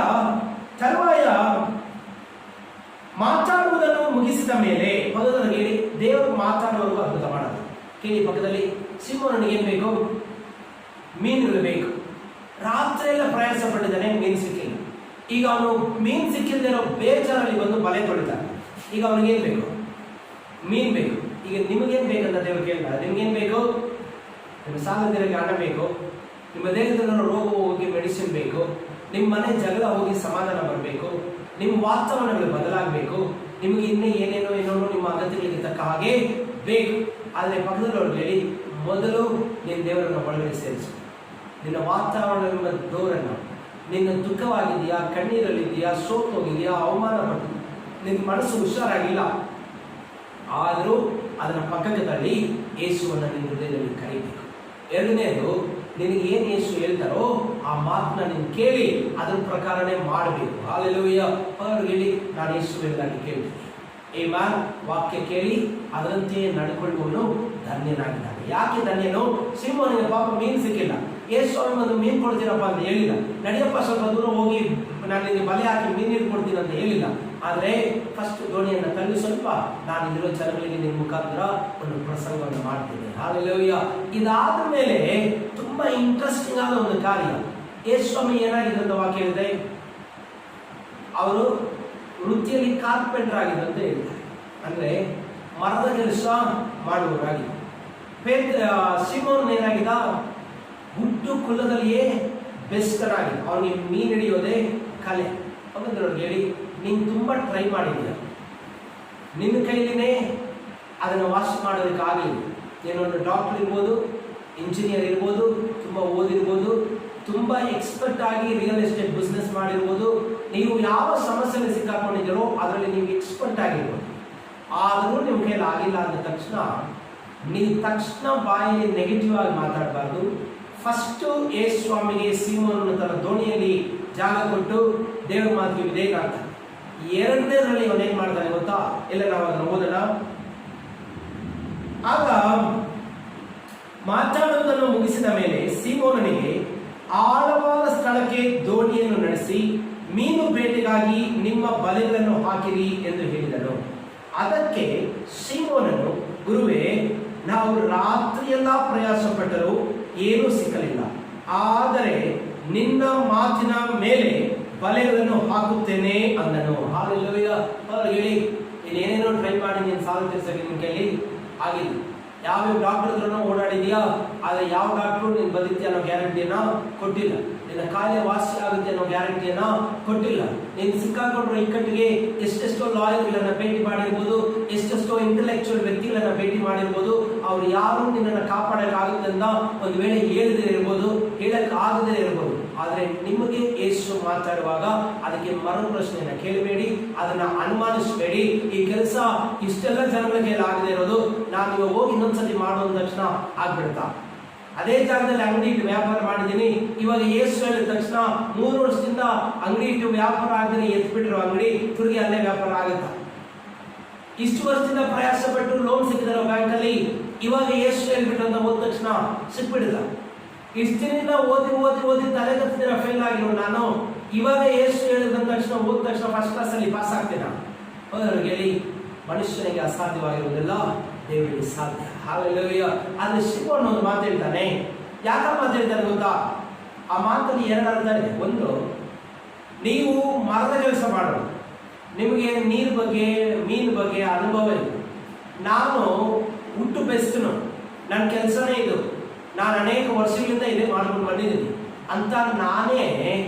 ತರುವಾಯ ಮಾತಾಡುವುದನ್ನು ಮುಗಿಸಿದ ಮೇಲೆ ಪಕ್ಕದಲ್ಲಿ ಹೇಳಿ, ದೇವರು ಮಾತಾಡುವವರೆಗೂ ಅದ್ಭುತ ಮಾಡೋದು. ಕೇಳಿ ಪಕ್ಕದಲ್ಲಿ, ಶಿಮೋನಿಗೆ ಏನ್ ಬೇಕು? ಮೀನುಗಳು ಬೇಕು. ರಾತ್ರಿ ಎಲ್ಲ ಪ್ರಯಾಸ ಪಟ್ಟಿದ್ದಾನೆ, ಮೀನು ಸಿಕ್ಕಿಲ್ಲ. ಈಗ ಅವನು ಮೀನು ಸಿಕ್ಕಿಲ್ಲದೆ ಇರೋ ಬೇಜಾರಲ್ಲಿ ಬಂದು ಬಲೆ ತೊಳಿತಾನೆ. ಈಗ ಅವನಿಗೇನ್ ಬೇಕು? ಮೀನ್ ಬೇಕು. ಈಗ ನಿಮಗೇನ್ ಬೇಕಂತ ದೇವರು ಕೇಳ್ತಾರೆ. ನಿಮ್ಗೇನ್ ಬೇಕು? ನಿಮ್ಮ ಸಾಲದಿರಕ್ಕೆ ಹಣ ಬೇಕು, ನಿಮ್ಮ ದೇಹದಲ್ಲಿರೋ ರೋಗ ಹೋಗಿ ಮೆಡಿಸಿನ್ ಬೇಕು, ನಿಮ್ಮ ಮನೆ ಜಗಳ ಹೋಗಿ ಸಮಾಧಾನ ಬರಬೇಕು, ನಿಮ್ಮ ವಾತಾವರಣಗಳು ಬದಲಾಗಬೇಕು, ನಿಮಗೆ ಇನ್ನೂ ಏನೇನೋ ನಿಮ್ಮ ಅಗತ್ಯಗಳಿಗೆ ತಕ್ಕ ಹಾಗೆ ಬೇಕು. ಆದರೆ ಪಕ್ಕದಲ್ಲವ್ರು ಹೇಳಿ, ಮೊದಲು ನಿನ್ನ ದೇವರನ್ನು ಒಳಗಡೆ ಸೇರಿಸು. ನಿನ್ನ ವಾತಾವರಣ ದೂರನ್ನು, ನಿನ್ನ ದುಃಖವಾಗಿದೆಯಾ, ಕಣ್ಣೀರಲ್ಲಿದೆಯಾ, ಸೋತೋಗಿದೆಯಾ, ಅವಮಾನ ಪಟ್ಟು ನಿನ್ನ ಮನಸ್ಸು ಹುಷಾರಾಗಿಲ್ಲ, ಆದರೂ ಅದನ್ನು ಪಕ್ಕಕ್ಕೆ ತಳ್ಳಿ ಯೇಸುವನ್ನು ನಿನ್ನ ಹೃದಯದಲ್ಲಿ ಕರೀಬೇಕು. ಎರಡನೇದು, ನಿನಗೆ ಏನು ಯೇಸು ಹೇಳ್ತಾರೋ ಆ ಮಾತನ್ನ ನೀನು ಕೇಳಿ ಅದ್ರ ಪ್ರಕಾರನೇ ಮಾಡಬೇಕು. ಹಾಲೆಲೂಯಾ. ಅವರು ಹೇಳಿ, ನಾನು ಯೇಸು ಹೇಳಿದಾಗೆ ಕೇಳ್ತೀನಿ. ಆಮೆನ್. ವಾಕ್ಯ ಕೇಳಿ ಅದರಂತೆಯೇ ನಡ್ಕೊಳ್ಳುವವನು ಧನ್ಯನಾಗಿದ್ದಾನೆ. ಯಾಕೆ ಧನ್ಯನು? ಸಿಂಹನಿಗೆ ಪಾಪ ಮೀನು ಸಿಕ್ಕಿಲ್ಲ. ಯೇಸು ಒಂದು ಮೀನು ಕೊಡ್ತೀರಪ್ಪ ಅಂತ ಹೇಳಿಲ್ಲ. ನಡಿಯಪ್ಪ ಸ್ವಲ್ಪ ದೂರ ಹೋಗಿ ನಾನು ನಿನಗೆ ಬಲೆ ಹಾಕಿ ಮೀನು ಕೊಡ್ತೀನಿ ಅಂತ ಹೇಳಿಲ್ಲ. ಆದರೆ ಫಸ್ಟ್ ದೋಣಿಯನ್ನು ತಳ್ಳಿ ಸ್ವಲ್ಪ ನಾನು ಇಲ್ಲಿರೋ ಜನಗಳಿಗೆ ನಿಮ್ಮ ಮುಖಾಂತರ ಒಂದು ಪ್ರಸಂಗವನ್ನು ಮಾಡ್ತೀನಿ. ಹಾಲೆಲೂಯಾ. ಇದಾದ ಮೇಲೆ ತುಂಬಾ ಇಂಟ್ರೆಸ್ಟಿಂಗ್ ಆದ ಒಂದು ಕಾರ್ಯ. ಯೇಸು ಸ್ವಾಮಿ ಏನಾಗಿದೆ ಅಂತ ವಾಕ್ಯ ಹೇಳಿದೆ, ಅವರು ವೃತ್ತಿಯಲ್ಲಿ ಕಾರ್ಪೆಂಟರ್ ಆಗಿದ್ದು ಅಂತ ಹೇಳ್ತಾರೆ. ಅಂದ್ರೆ ಮರದ ಕೆಲಸ ಮಾಡುವವರಾಗಿ. ಸಿಮೋನ್ ಏನಾಗಿದ್ದ? ಹುಟ್ಟು ಕುಲದಲ್ಲಿಯೇ ಬೆಸ್ಟರಾಗಿ ಅವನಿಗೆ ಮೀನು ಹಿಡಿಯೋದೇ ಕಲೆ. ಅವ್ರಿಗೆ ಹೇಳಿ, ನೀನು ತುಂಬಾ ಟ್ರೈ ಮಾಡಿದ್ದೀಯ, ನಿನ್ನ ಕೈಲಿನೇ ಅದನ್ನು ವಾಶ್ ಮಾಡೋದಕ್ಕಾಗಲಿ. ಏನೊಂದು ಡಾಕ್ಟರ್ ಇರ್ಬೋದು, ಇಂಜಿನಿಯರ್ ಇರ್ಬೋದು, ತುಂಬ ಓದಿರ್ಬೋದು, ತುಂಬ ಎಕ್ಸ್ಪರ್ಟ್ ಆಗಿ ರಿಯಲ್ ಎಸ್ಟೇಟ್ ಬಿಸ್ನೆಸ್ ಮಾಡಿರ್ಬೋದು, ನೀವು ಯಾವ ಸಮಸ್ಯೆಯಲ್ಲಿ ಸಿಕ್ಕಾಕೊಂಡಿದ್ದೀರೋ ಅದರಲ್ಲಿ ನೀವು ಎಕ್ಸ್ಪರ್ಟ್ ಆಗಿರ್ಬೋದು. ಆದರೂ ನಿಮ್ಮ ಕೈಯಲ್ಲಿ ಆಗಿಲ್ಲ ಅಂದ ತಕ್ಷಣ ನೀವು ಬಾಯಲ್ಲಿ ನೆಗೆಟಿವ್ ಆಗಿ ಮಾತಾಡಬಾರ್ದು. ಫಸ್ಟು ಯೇಸು ಸ್ವಾಮಿಗೆ ಸಿಂಹವನ್ನು ತನ್ನ ದೋಣಿಯಲ್ಲಿ ಜಾಗ ಕೊಟ್ಟು ದೇವರ ಮಾತಿಗೆ ವಿಧೇಯನಾಗ್ತ. ಎರಡನೇದರಲ್ಲಿ ಅವನೇನ್ ಮಾಡ್ತಾನೆ ಗೊತ್ತಾ? ಎಲ್ಲ ನಾವು ಅದನ್ನು ಓದೋಣ. ಆಗ ಮಾತಾಡುವುದನ್ನು ಮುಗಿಸಿದ ಮೇಲೆ ಸೀಮೋನನಿಗೆ ಆಳವಾದ ಸ್ಥಳಕ್ಕೆ ದೋಣಿಯನ್ನು ನಡೆಸಿ ಮೀನು ಬೇಟೆಗಾಗಿ ನಿಮ್ಮ ಬಲೆಗಳನ್ನು ಹಾಕಿರಿ ಎಂದು ಹೇಳಿದನು. ಅದಕ್ಕೆ ಸೀಮೋನನು, ಗುರುವೇ, ನಾವು ರಾತ್ರಿಯೆಲ್ಲ ಪ್ರಯಾಸ ಪಟ್ಟರೂ ಏನೂ ಸಿಕ್ಕಲಿಲ್ಲ, ಆದರೆ ನಿನ್ನ ಮಾತಿನ ಮೇಲೆ ಬಲೆಗಳನ್ನು ಹಾಕುತ್ತೇನೆ ಅಂದನು. ಹಾಲೆಲೂಯಾ. ಹೇಳಿ, ನೀನೇನೇನೋ ಟ್ರೈ ಮಾಡಿ ನೀನು ಸಾಲ ತೀರ್ಸಕ್ಕೆ ನಿನ್ನ ಕೈಲಿ ಆಗಿಲ್ಲ. ಯಾವ್ಯಾವ ಡಾಕ್ಟರ್ ಹತ್ರನೋ ಓಡಾಡಿದ್ಯಾ, ಆದರೆ ಯಾವ ಡಾಕ್ಟ್ರು ನೀನು ಬದುಕ್ತಿ ಅನ್ನೋ ಗ್ಯಾರಂಟಿಯನ್ನ ಕೊಟ್ಟಿಲ್ಲ. ನಿನ್ನ ಕಾಯಿಲೆ ವಾಸಿ ಆಗುತ್ತೆ ಅನ್ನೋ ಗ್ಯಾರಂಟಿಯನ್ನ ಕೊಟ್ಟಿಲ್ಲ. ನೀನು ಸಿಕ್ಕಾಕೊಂಡ್ರೆ ಇಕ್ಕಟ್ಟಿಗೆ ಎಷ್ಟೆಷ್ಟೋ ಲಾಯರ್ಗಳನ್ನ ಭೇಟಿ ಮಾಡಿರ್ಬೋದು, ಎಷ್ಟೆಷ್ಟೋ ಇಂಟೆಲೆಕ್ಚುಯಲ್ ವ್ಯಕ್ತಿಗಳನ್ನ ಭೇಟಿ ಮಾಡಿರ್ಬೋದು. ಅವ್ರು ಯಾರು ನಿನ್ನನ್ನು ಕಾಪಾಡೋಕ್ಕಾಗುತ್ತೆ ಅಂತ ಒಂದು ವೇಳೆ ಹೇಳದೇ ಇರ್ಬೋದು, ಹೇಳಕ್ ಆಗದೇ ಇರ್ಬೋದು. ಆದರೆ ನಿಮಗೆ ಯೇಸು ಮಾತಾಡುವಾಗ ಅದಕ್ಕೆ ಮರು ಪ್ರಶ್ನೆಯನ್ನ ಕೇಳಬೇಡಿ, ಅದನ್ನ ಅನುಮಾನಿಸಬೇಡಿ. ಈ ಕೆಲಸ ಇಷ್ಟೆಲ್ಲ ಜನಗಳ ಕೈಯಲ್ಲಿ ಆಗದೆ ಇರೋದು ನಾನು ಇವಾಗ ಹೋಗಿ ಇನ್ನೊಂದ್ಸತಿ ಮಾಡೋದ ತಕ್ಷಣ ಆಗ್ಬಿಡ್ತಾ. ಅದೇ ಜಾಗದಲ್ಲಿ ಅಂಗಡಿ ಇಟ್ಟು ವ್ಯಾಪಾರ ಮಾಡಿದ್ದೀನಿ, ಇವಾಗ ಯೇಸು ಹೇಳಿದ ತಕ್ಷಣ 3 ವರ್ಷದಿಂದ ಅಂಗಡಿ ಇಟ್ಟು ವ್ಯಾಪಾರ ಆಗದೆ ಎತ್ಬಿಟ್ರು ಅಂಗಡಿ ತಿರುಗಿ ಅಲ್ಲೇ ವ್ಯಾಪಾರ ಆಗುತ್ತಾ? ಇಷ್ಟು ವರ್ಷದಿಂದ ಪ್ರಯಾಸ ಪಟ್ಟು ಲೋನ್ ಸಿಕ್ಕಿದಾರೋ ಬ್ಯಾಂಕಲ್ಲಿ, ಇವಾಗ ಯೇಸು ಹೇಳ್ಬಿಟ್ಟು ಅಂತ ಹೋದ ತಕ್ಷಣ ಸಿಕ್ಬಿಡಿಲ್ಲ. ಇಷ್ಟು ದಿನದಿಂದ ಓದಿ ತಲೆಗತ್ತಿರ ಫೇಲ್ ಆಗಿರೋ ನಾನು ಇವಾಗ ಯೇಸು ಹೇಳಿದ ತಕ್ಷಣ ಹೋದ ತಕ್ಷಣ ಫಸ್ಟ್ ಕ್ಲಾಸ್ ಅಲ್ಲಿ ಪಾಸ್ ಆಗ್ತೀನ? ಹೇಳಿ, ಮನುಷ್ಯನಿಗೆ ಅಸಾಧ್ಯವಾಗಿರುವುದಿಲ್ಲ, ದೇವರಿಗೆ ಸಾಧ್ಯ. ಹಾಲೆಲೂಯಾ. ಆದ್ರೆ ಶಿವಣ್ಣ ಒಂದು ಮಾತು ಹೇಳ್ತಾನೆ. ಯಾಕ ಮಾತಾಡ್ತಾನೆ ಗೊತ್ತಾ? ಆ ಮಾತಲ್ಲಿ 2 ಅರ್ಥ ಇದೆ. ಒಂದು, ನೀವು ಮರದ ಕೆಲಸ ಮಾಡೋದು, ನಿಮಗೆ ನೀರ್ ಬಗ್ಗೆ ಮೀನ್ ಬಗ್ಗೆ ಅನುಭವ ಇದೆ. ನಾನು ಹುಟ್ಟು ಬೆಸ್ತನು, ನನ್ನ ಕೆಲಸನೇ ಇದು, ನಾನು ಅನೇಕ ವರ್ಷಗಳಿಂದ ಇದೇ ಮಾಡ್ಕೊಂಡು ಬಂದಿದ್ದೀನಿ ಅಂತ ನಾನೇ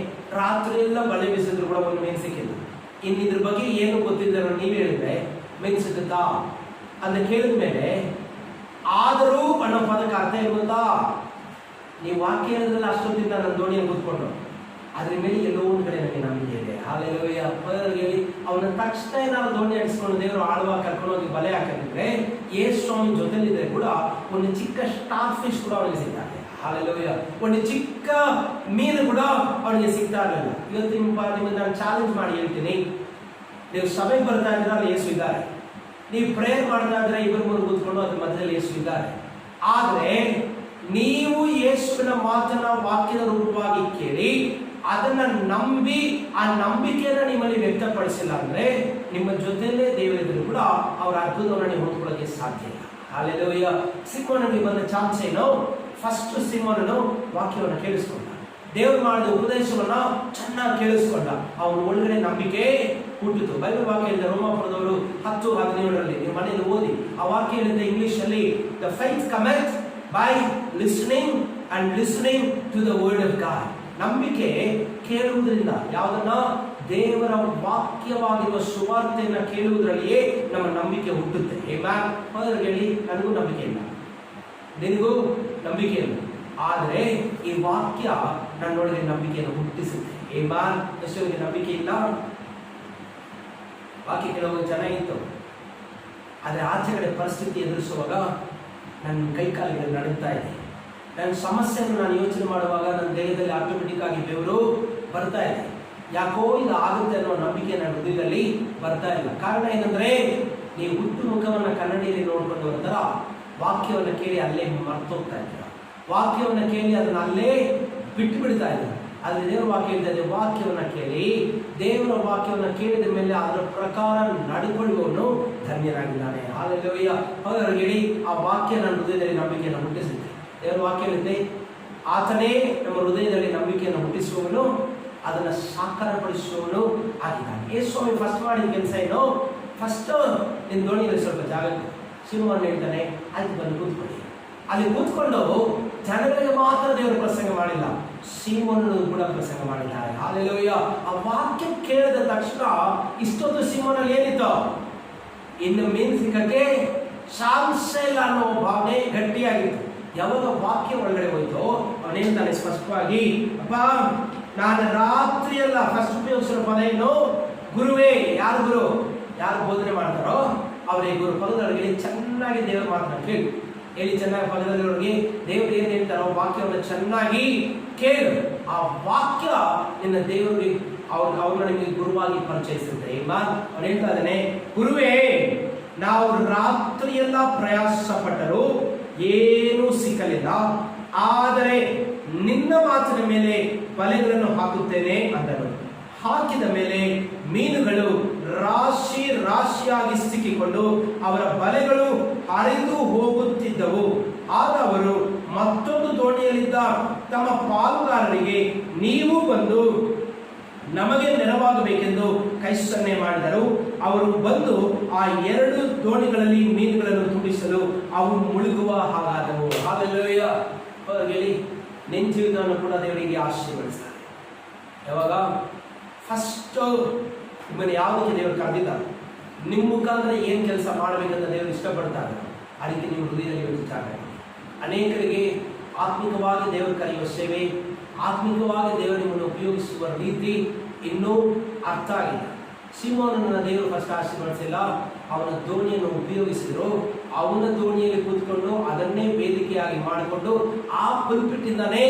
ರಾತ್ರಿ ಎಲ್ಲ ಬಲೆ ಬೀಸಿದ್ರು ಕೂಡ ಒಂದು ಮೀನು ಸಿಕ್ಕಿಲ್ಲ. ಇದ್ರ ಬಗ್ಗೆ ಏನು ಗೊತ್ತಿದ್ದಾರೋ ನೀವು ಹೇಳಿದ್ರೆ ಮೀನು ಸಿಗುತ್ತಾ ಅಂತ ಕೇಳಿದ ಮೇಲೆ, ಆದರೂ ಅನ್ನೋ ಪದಕ್ಕೆ ಅರ್ಥ ಏನು ಗೊತ್ತಾ? ನೀವು ವಾಕ್ಯ ಹೇಳಿದ್ರಲ್ಲ ಅಷ್ಟೊತ್ತಿಂದ ನನ್ನ ದೋಣಿಯನ್ನು ಕೂತ್ಕೊಂಡು ಅದ್ರ ಮೇಲೆ ಎಲ್ಲೋ ಒಂದು ಕಡೆ ನನಗೆ ನಂಬಿಕೆ ಇದೆ. ಹಾಲೆಲೂಯಾ. ಹೇಳಿ, ಅವನ ತಕ್ಷಣ ಏನಾದ್ರು ದೋಣಿ ಅಡಿಸ್ಕೊಂಡು ದೇವರು ಆಳವಾಗಿ ಕರ್ಕೊಂಡು ಹೋಗಿ ಬಲೆ ಹಾಕಿದ್ರೆ ಯೇಸು ಸ್ವಾಮಿ ಜೊತೆಲಿದ್ರೆ ಕೂಡ ಒಂದು ಚಿಕ್ಕ ಸ್ಟಾರ್ ಫಿಶ್ ಕೂಡ ಅವನಿಗೆ ಸಿಗ್ತಾರೆ. ಹಾಲೆಲೂಯಾ. ಒಂದು ಚಿಕ್ಕ ಮೀನು ಕೂಡ ಅವನಿಗೆ ಸಿಗ್ತಾ ಇರಲಿಲ್ಲ. ಇವತ್ತು ನಿಮಗೆ ನಾನು ಚಾಲೆಂಜ್ ಮಾಡಿ ಹೇಳ್ತೀನಿ, ನೀವು ಸಭೆಗೆ ಬರ್ತಾ ಇದ್ರೆ ಅಲ್ಲಿ ಯೇಸು ಇದ್ದಾರೆ, ನೀವು ಪ್ರೇಯರ್ ಮಾಡ್ತಾ ಇದ್ರೆ 2-3 ಕೂತ್ಕೊಂಡು ಅದ್ರ ಮಧ್ಯದಲ್ಲಿ ಯೇಸು ಇದ್ದಾರೆ. ಆದರೆ ನೀವು ಯೇಸುವಿನ ಮಾತನ್ನ ವಾಕ್ಯದ ರೂಪವಾಗಿ ಕೇಳಿ ಅದನ್ನ ನಂಬಿ ಆ ನಂಬಿಕೆಯನ್ನ ನಿಮ್ಮಲ್ಲಿ ವ್ಯಕ್ತಪಡಿಸಿಲ್ಲ ಅಂದ್ರೆ ನಿಮ್ಮ ಜೊತೆಲೇ ದೇವರಿದ್ರು ಕೂಡ ಅವರ ಅದ್ಭುತವನ್ನು ನೀವು ಹೊಂದ್ಕೊಳ್ಳೋಕೆ ಸಾಧ್ಯ ಇಲ್ಲ. ಹಲ್ಲೆಲೂಯಾ. ಸಿಮೋನನಿಗೆ ಬಂದ ಚಾನ್ಸ್ ಏನು? ಫಸ್ಟ್ ಸಿಮೋನನು ವಾಕ್ಯವನ್ನು ಕೇಳಿಸ್ಕೊಂಡ, ದೇವರು ಮಾಡಿದ ಉಪದೇಶವನ್ನ ಚೆನ್ನಾಗಿ ಕೇಳಿಸ್ಕೊಂಡ, ಅವನ ಒಳಗಡೆ ನಂಬಿಕೆ ಹುಟ್ಟಿತು. ಬೈಬಲ್ ವಾಕ್ಯ ಹೇಳಿದ ರೋಮಾಪುರದವರು 10:17 ನೀವು ಮನೆಯಲ್ಲಿ ಓದಿ. ಆ ವಾಕ್ಯ ಹೇಳಿದ ಇಂಗ್ಲಿಷ್ ಅಲ್ಲಿ, the faith cometh by listening and listening to the word of God. ನಂಬಿಕೆ ಕೇಳುವುದರಿಂದ, ಯಾವುದನ್ನ? ದೇವರ ವಾಕ್ಯವಾಗಿರುವ ಸುವಾರ್ತೆಯನ್ನ ಕೇಳುವುದರಲ್ಲಿಯೇ ನಮ್ಮ ನಂಬಿಕೆ ಹುಟ್ಟುತ್ತೆ. ಹೇಳಿ, ನನಗೂ ನಂಬಿಕೆ ಇಲ್ಲ, ನಿನಗೂ ನಂಬಿಕೆ ಇಲ್ಲ, ಆದರೆ ಈ ವಾಕ್ಯ ನನ್ನೊಳಗೆ ನಂಬಿಕೆಯನ್ನು ಹುಟ್ಟಿಸುತ್ತೆ. ಎಷ್ಟೊಂದಿಗೆ ನಂಬಿಕೆ ಇಲ್ಲ, ವಾಕ್ಯ ಕೇಳುವಾಗ ಚೆನ್ನಾಗಿತ್ತು, ಆದರೆ ಆಚೆಗಡೆ ಪರಿಸ್ಥಿತಿ ಎದುರಿಸುವಾಗ ನನ್ನ ಕೈಕಾಲಿಗೆ ನಡುತ್ತಾ ಇದೆ. ನನ್ನ ಸಮಸ್ಯೆಯನ್ನು ನಾನು ಯೋಚನೆ ಮಾಡುವಾಗ ನನ್ನ ದೇಹದಲ್ಲಿ ಆಟೋಮೆಟಿಕ್ ಆಗಿ ಬೆವರು ಬರ್ತಾ ಇದೆ. ಯಾಕೋ ಇದು ಆಗುತ್ತೆ ಅನ್ನೋ ನಂಬಿಕೆ ನನ್ನ ಹೃದಯದಲ್ಲಿ ಬರ್ತಾ ಇಲ್ಲ. ಕಾರಣ ಏನಂದ್ರೆ, ನೀವು ಹುಟ್ಟು ಮುಖವನ್ನು ಕನ್ನಡಿಯಲ್ಲಿ ನೋಡ್ಕೊಂಡು ಒಂಥರ ವಾಕ್ಯವನ್ನು ಕೇಳಿ ಅಲ್ಲೇ ಮರ್ತೋಗ್ತಾ ಇದ್ದೀರ. ವಾಕ್ಯವನ್ನು ಕೇಳಿ ಅದನ್ನ ಅಲ್ಲೇ ಬಿಟ್ಟು ಬಿಡ್ತಾ ಇದ್ದೀರ. ಆದರೆ ದೇವರ ವಾಕ್ಯ ಹೇಳ್ತಾ ಇದೆ, ವಾಕ್ಯವನ್ನು ಕೇಳಿ, ದೇವರ ವಾಕ್ಯವನ್ನು ಕೇಳಿದ ಮೇಲೆ ಅದರ ಪ್ರಕಾರ ನಡ್ಕೊಳ್ಳುವವನು ಧನ್ಯರಾಗಿದ್ದಾನೆ. ಹಲ್ಲೆಲೂಯಾ. ಹಾಗಾಗಿ ಹೇಳಿ, ಆ ವಾಕ್ಯ ನನ್ನ ಹೃದಯದಲ್ಲಿ ನಂಬಿಕೆಯನ್ನು ಹುಟ್ಟಿಸುತ್ತೆ. ದೇವರ ವಾಕ್ಯ ಹೇಳಿದೆ, ಆತನೇ ನಮ್ಮ ಹೃದಯದಲ್ಲಿ ನಂಬಿಕೆಯನ್ನು ಹುಟ್ಟಿಸುವವನು, ಅದನ್ನು ಸಾಕಾರಪಡಿಸುವವನು ಆಗಿದ್ದಾನೆ. ಯೇಸು ಸ್ವಾಮಿ ಫಸ್ಟ್ ಮಾಡಿದ ಕೆಲಸ ಏನು? ಫಸ್ಟ್ ನಿನ್ನ ದೋಣಿಯಲ್ಲಿ ಸ್ವಲ್ಪ ಜಾಗ ಸಿಂಹವನ್ನು ಹೇಳ್ತಾನೆ, ಆಯ್ತು ಬಂದು ಕೂತ್ಕೊಳ್ಳಿ. ಅಲ್ಲಿ ಕೂತ್ಕೊಂಡು ಜನಗಳಿಗೆ ಮಾತ್ರ ದೇವರು ಪ್ರಸಂಗ ಮಾಡಿಲ್ಲ, ಸಿಂಹವನ್ನು ಕೂಡ ಪ್ರಸಂಗ ಮಾಡಿದ್ದಾರೆ. ಹಲ್ಲೆಲೂಯಾ. ಆ ವಾಕ್ಯ ಕೇಳಿದ ತಕ್ಷಣ ಇಷ್ಟೊಂದು ಸಿಂಹನಲ್ಲಿ ಏನಿತ್ತು? ಇನ್ನು ಮೀನು ಸಿಕ್ಕಕ್ಕೆ ಚಾನ್ಸೇ ಇಲ್ಲ ಅನ್ನೋ ಭಾವನೆ ಗಟ್ಟಿಯಾಗಿತ್ತು. ಯಾವಾಗ ವಾಕ್ಯ ಒಳಗಡೆ ಹೋಯ್ತು, ಅವನೇಳ್ತಾನೆ ಸ್ಪಷ್ಟವಾಗಿ, ಅಪ್ಪ ನಾನು ರಾತ್ರಿ ಎಲ್ಲ ಫಸ್ಟ್ ಉಪಯೋಗಿಸಿರೋ ಪದ ಏನು? ಗುರುವೇ. ಯಾರು ಗುರು? ಯಾರು ಬೋಧನೆ ಮಾಡ್ತಾರೋ ಅವರೇ ಗುರು. ಪದದೊಳಗೆ ಚೆನ್ನಾಗಿ ದೇವರ ಮಾತನ್ನ ಕೇಳಿ ಹೇಳಿ, ಚೆನ್ನಾಗಿ ಪದದೊಳಗೆ ದೇವರು ಏನು ಹೇಳ್ತಾರೋ ವಾಕ್ಯವನ್ನು ಚೆನ್ನಾಗಿ ಕೇಳು. ಆ ವಾಕ್ಯ ನಿನ್ನ ದೇವರಿಗೆ ಅವ್ರನ್ನ ನಿಮಗೆ ಗುರುವಾಗಿ ಪರಿಚಯಿಸುತ್ತೆ. ಅವನು ಹೇಳ್ತಾ ಇದ್ದಾನೆ, ಗುರುವೇ, ನಾವು ರಾತ್ರಿ ಎಲ್ಲ ಪ್ರಯಾಸ ಪಟ್ಟರು ಏನೂ ಸಿಕ್ಕಲಿಲ್ಲ, ಆದರೆ ನಿನ್ನ ಮಾತಿನ ಮೇಲೆ ಬಲೆಗಳನ್ನು ಹಾಕುತ್ತೇನೆ ಅಂದನು. ಹಾಕಿದ ಮೇಲೆ ಮೀನುಗಳು ರಾಶಿ ರಾಶಿಯಾಗಿ ಸಿಕ್ಕಿಕೊಂಡು ಅವರ ಬಲೆಗಳು ಹರಿದು ಹೋಗುತ್ತಿದ್ದವು. ಆಗ ಅವರು ಮತ್ತೊಂದು ದೋಣಿಯಲ್ಲಿದ್ದ ತಮ್ಮ ಪಾಲುಗಾರರಿಗೆ, ನೀವು ಬಂದು ನಮಗೆ ನೆರವಾಗಬೇಕೆಂದು ಕೈ ಸನ್ನೆ ಮಾಡಿದರು. ಅವರು ಬಂದು ಆ 2 ದೋಣಿಗಳಲ್ಲಿ ಮೀನುಗಳನ್ನು ತುಂಬಿಸಲು ಅವು ಮುಳುಗುವ ಹಾಗಾದವು. ಹಲ್ಲೆಲೂಯಾ. ಹೇಳಿ, ನಿನ್ನ ಜೀವಿತವನ್ನು ಕೂಡ ದೇವರಿಗೆ ಆಶೀರ್ವದಿಸ್ತಾರೆ. ಯಾವಾಗ? ಫಸ್ಟ್ ನಿಮ್ಮನ್ನು ಯಾವುದಕ್ಕೆ ದೇವರು ಕರೆದಿದ್ದಾರೆ, ನಿಮ್ಮ ಮುಖಾಂತರ ಏನು ಕೆಲಸ ಮಾಡಬೇಕಂತ ದೇವರು ಇಷ್ಟಪಡ್ತಾರೆ, ಅದಕ್ಕೆ ನೀವು ಹೃದಯದಲ್ಲಿ ಯೋಚಿಸ್ತಾರೆ. ಅನೇಕರಿಗೆ ಆತ್ಮಿಕವಾಗಿ ದೇವರು ಕರೆಯುವ ಸೇವೆ, ಆತ್ಮಿಕವಾಗಿ ದೇವರು ನಿಮ್ಮನ್ನು ಉಪಯೋಗಿಸುವ ರೀತಿ ಇನ್ನೂ ಅರ್ಥ ಆಗಿಲ್ಲ. ಸಿಂಹನನ್ನು ದೇವರು ಫಸ್ಟ್ ಆಶೀರ್ವದಿಸಿಲ್ಲ, ಅವನ ದೋಣಿಯನ್ನು ಉಪಯೋಗಿಸಿದ್ರು. ಅವನ ದೋಣಿಯಲ್ಲಿ ಕೂತ್ಕೊಂಡು ಅದನ್ನೇ ವೇದಿಕೆಯಾಗಿ ಮಾಡಿಕೊಂಡು ಆ ಪುಲ್ಪಿಟ್ಟಿಂದಾನೇ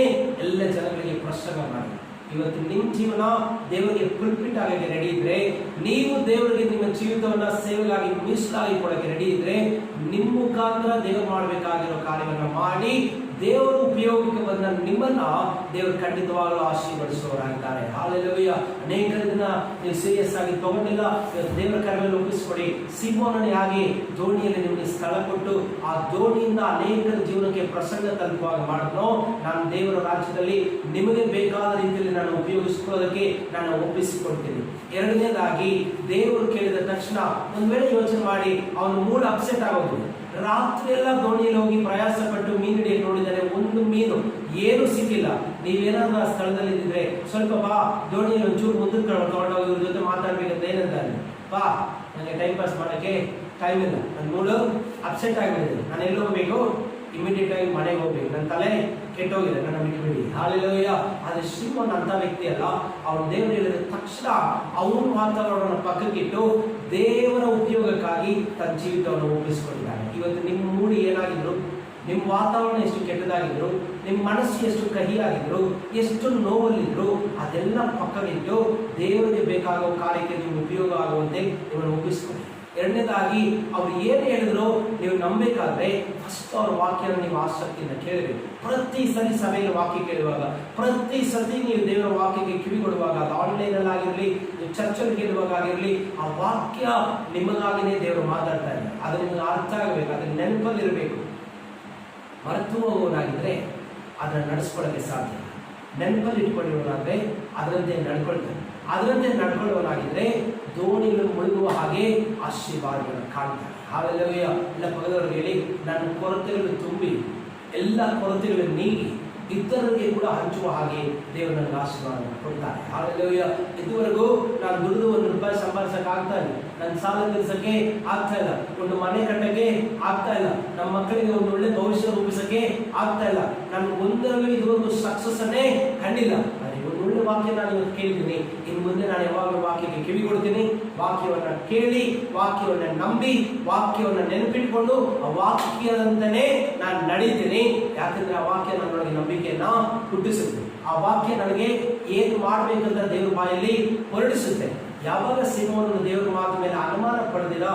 ಎಲ್ಲ ಜನಗಳಿಗೆ ಪ್ರಸಂಗ ಮಾಡಿ. ಇವತ್ತು ನಿಮ್ಮ ಜೀವನ ದೇವರಿಗೆ ಪುಲ್ಪಿಟ್ ಆಗಕ್ಕೆ ರೆಡಿ ಇದ್ರೆ, ನೀವು ದೇವರಿಗೆ ನಿಮ್ಮ ಜೀವಿತವನ್ನ ಸೇವೆಗಾಗಿ ಮೀಸಲಾಗಿ ಕೊಡಕ್ಕೆ ರೆಡಿ ಇದ್ರೆ, ನಿಮ್ಮ ಮುಖಾಂತರ ದೇವರು ಮಾಡಬೇಕಾಗಿರೋ ಕಾರ್ಯವನ್ನು ಮಾಡಿ ದೇವರು ಉಪಯೋಗಕ್ಕೆ ಬಂದ ನಿಮ್ಮನ್ನ ದೇವರು ಖಂಡಿತವಾಗಲೂ ಆಶೀರ್ವದಿಸುವವರಾಗಿದ್ದಾರೆ. ಹಲ್ಲೆಲೂಯಾ. ಅನೇಕರನ್ನ ನೀವು ಸೀರಿಯಸ್ ಆಗಿ ತಗೊಂಡಿಲ್ಲ, ಇವತ್ತು ದೇವರ ಕರೆಯಲ್ಲಿ ಒಪ್ಪಿಸಿಕೊಡಿ. ಸಿಂಹನನೇ ಆಗಿ ದೋಣಿಯಲ್ಲಿ ನಿಮಗೆ ಸ್ಥಳ ಕೊಟ್ಟು ಆ ದೋಣಿಯಿಂದ ಅನೇಕರ ಜೀವನಕ್ಕೆ ಪ್ರಸಂಗ ತಲುಪುವಾಗ ಮಾಡಿದ್ನೋ, ನಾನು ದೇವರ ರಾಜ್ಯದಲ್ಲಿ ನಿಮಗೆ ಬೇಕಾದ ರೀತಿಯಲ್ಲಿ ನಾನು ಉಪಯೋಗಿಸ್ಕೊಳ್ಳೋದಕ್ಕೆ ನಾನು ಒಪ್ಪಿಸಿಕೊಡ್ತೀನಿ. ಎರಡನೇದಾಗಿ, ದೇವರು ಕೇಳಿದ ತಕ್ಷಣ ಒಂದು ವೇಳೆ ಯೋಚನೆ ಮಾಡಿ ಅವನು ಮೂಡ್ ಅಪ್ಸೆಟ್ ಆಗೋದು. ರಾತ್ರಿ ಎಲ್ಲ ದೋಣಿಯಲ್ಲಿ ಹೋಗಿ ಪ್ರಯಾಸ ಪಟ್ಟು ಮೀನು ಹಿಡಿಯಕ್ಕೆ ನೋಡಿದರೆ ಒಂದು ಮೀನು ಏನು ಸಿಕ್ಕಿಲ್ಲ. ನೀವೇನಾದ್ರೂ ಆ ಸ್ಥಳದಲ್ಲಿ ಇದ್ದಿದ್ರೆ ಸ್ವಲ್ಪ ಬಾ, ದೋಣಿಯಲ್ಲಿ ಒಂಚೂರು ಮುಂದಕ್ಕೆ ತಗೊಂಡೋಗಿ ಇವ್ರ ಜೊತೆ ಮಾತಾಡ್ಬೇಕಂತ ಏನಂತ, ಬಾ, ನನಗೆ ಟೈಮ್ ಪಾಸ್ ಮಾಡೋಕ್ಕೆ ಟೈಮ್ ಇಲ್ಲ, ನನ್ನ ಮೂಡು ಅಪ್ಸೆಟ್ ಆಗಿಬಿಟ್ಟಿದೆ, ನಾನು ಎಲ್ಲಿ ಹೋಗ್ಬೇಕು, ಇಮಿಡಿಯೇಟ್ ಆಗಿ ಮನೆಗೆ ಹೋಗ್ಬೇಕು, ನನ್ನ ತಲೆ ಕೆಟ್ಟೋಗಿದೆ, ನನ್ನ ಬಿಟ್ಬಿಡಿ. ಹಾಲೆಲೂಯಾ. ಆದರೆ ಶ್ರೀಮಂತ ಅಂತ ವ್ಯಕ್ತಿ ಅಲ್ಲ, ಅವನು ದೇವರು ಹೇಳಿದ ತಕ್ಷಣ ಅವನ ವಾತಾವರಣವನ್ನು ಪಕ್ಕಕ್ಕಿಟ್ಟು ದೇವರ ಉಪಯೋಗಕ್ಕಾಗಿ ತನ್ನ ಜೀವಿತವನ್ನು ಒಪ್ಪಿಸಿಕೊಂಡಿದ್ದಾನೆ. ಇವತ್ತು ನಿಮ್ಮ ಮೂಡಿ ಏನಾಗಿದ್ರು, ನಿಮ್ಮ ವಾತಾವರಣ ಎಷ್ಟು ಕೆಟ್ಟದಾಗಿದ್ರು, ನಿಮ್ಮ ಮನಸ್ಸು ಎಷ್ಟು ಕಹಿಯಾಗಿದ್ರು, ಎಷ್ಟು ನೋವಲ್ಲಿದ್ರು, ಅದೆಲ್ಲ ಪಕ್ಕವಿಟ್ಟು ದೇವರಿಗೆ ಬೇಕಾಗುವ ಕಾರ್ಯಕ್ಕೆ ನೀವು ಉಪಯೋಗ ಆಗುವಂತೆ ನಿಮ್ಮನ್ನು ಒಪ್ಪಿಸಿಕೊಳ್ಳಿ. ಎರಡನೇದಾಗಿ ಅವ್ರು ಏನು ಹೇಳಿದ್ರು ನೀವು ನಂಬಬೇಕಾದ್ರೆ ಫಸ್ಟ್ ಅವ್ರ ವಾಕ್ಯನ ನೀವು ಆಸಕ್ತಿಯಿಂದ ಕೇಳಬೇಕು. ಪ್ರತಿ ಸರಿ ಸಭೆಯಲ್ಲಿ ವಾಕ್ಯ ಕೇಳುವಾಗ, ಪ್ರತಿ ಸತಿ ನೀವು ದೇವರ ವಾಕ್ಯಕ್ಕೆ ಕಿವಿ ಕೊಡುವಾಗ, ಅದು ಆನ್ಲೈನಲ್ಲಿ ಆಗಿರಲಿ, ಚರ್ಚಲ್ಲಿ ಕೇಳುವಾಗ ಆಗಿರಲಿ, ಆ ವಾಕ್ಯ ನಿಮಗಾಗಿನೇ ದೇವರು ಮಾತಾಡ್ತಾ ಇದ್ದಾರೆ. ಅದು ನಿಮಗೆ ಅರ್ಥ ಆಗಬೇಕು, ಅದನ್ನ ನೆನಪಲ್ಲಿರಬೇಕು. ಮರೆತು ಹೋಗೋನಾಗಿದ್ರೆ ಅದನ್ನು ನಡೆಸ್ಕೊಳ್ಳೋಕ್ಕೆ ಸಾಧ್ಯ. ನೆನಪಲ್ಲಿ ಇಟ್ಕೊಂಡಿರೋನಾದ್ರೆ ಅದರಂತೆ ನಡ್ಕೊಳ್ತಾರೆ. ಅದರಂತೆ ನಡ್ಕೊಳ್ಳೋನಾಗಿದ್ರೆ ದೋಣಿಗಳು ಮುಳುಗುವ ಹಾಗೆ ಆಶೀರ್ವಾದಗಳನ್ನು ಕಾಣ್ತಾರೆ. ಹಾಲೆಲ್ಲೂಯಾ. ಎಲ್ಲ ಪಕ್ಕದವರಿಗೆ ಹೇಳಿ, ನನ್ನ ಕೊರತೆಗಳು ತುಂಬಿ ಎಲ್ಲ ಕೊರತೆಗಳು ನೀಗಿ ಇತರರಿಗೆ ಕೂಡ ಹಂಚುವ ಹಾಗೆ ದೇವರು ನನಗೆ ಆಶೀರ್ವಾದವನ್ನು ಕೊಡ್ತಾರೆ. ಹಾಲೆಲ್ಲೂಯಾ. ಇದುವರೆಗೂ ನಾನು ದುಡಿದು ₹1 ಸಂಪಾದಿಸಕ್ಕೆ ಆಗ್ತಾ ಇಲ್ಲ, ನನ್ನ ಸಾಲ ತೀರಿಸಕ್ಕೆ ಆಗ್ತಾ ಇಲ್ಲ, ಒಂದು ಮನೆ ಕಟ್ಟಕ್ಕೆ ಆಗ್ತಾ ಇಲ್ಲ, ನಮ್ಮ ಮಕ್ಕಳಿಗೆ ಒಂದು ಒಳ್ಳೆ ಭವಿಷ್ಯ ರೂಪಿಸಕ್ಕೆ ಆಗ್ತಾ ಇಲ್ಲ, ನಾನು ಒಂದರಲ್ಲೂ ಇದುವರೆಗೂ ಸಕ್ಸಸ್ ಅನ್ನೇ ಕಂಡಿಲ್ಲ. ಒಂದು ಒಳ್ಳೆ ವಾಕ್ಯ ನಾನು ಇವತ್ತು ಕೇಳಿದ್ದೀನಿ. ಇನ್ನು ಮುಂದೆ ನಾನು ಯಾವಾಗಲೂ ವಾಕ್ಯಕ್ಕೆ ಕಿವಿ ಕೊಡ್ತೀನಿ. ವಾಕ್ಯವನ್ನು ಕೇಳಿ, ವಾಕ್ಯವನ್ನು ನಂಬಿ, ವಾಕ್ಯವನ್ನು ನೆನಪಿಟ್ಕೊಂಡು ಆ ವಾಕ್ಯದಂತನೇ ನಾನು ನಡೀತೀನಿ. ಯಾಕಂದ್ರೆ ಆ ವಾಕ್ಯ ನನ್ನೊಳಗೆ ನಂಬಿಕೆಯನ್ನ ಹುಟ್ಟಿಸುತ್ತೆ. ಆ ವಾಕ್ಯ ನನಗೆ ಏನು ಮಾಡಬೇಕಂತ ದೇವ್ರ ಬಾಯಲ್ಲಿ ಹೊರಡಿಸುತ್ತೆ. ಯಾವಾಗ ಸಿಮೋನನು ದೇವರ ಮಾತು ಮೇಲೆ ಅನುಮಾನ ಪಡೆದಿಲ್ಲ,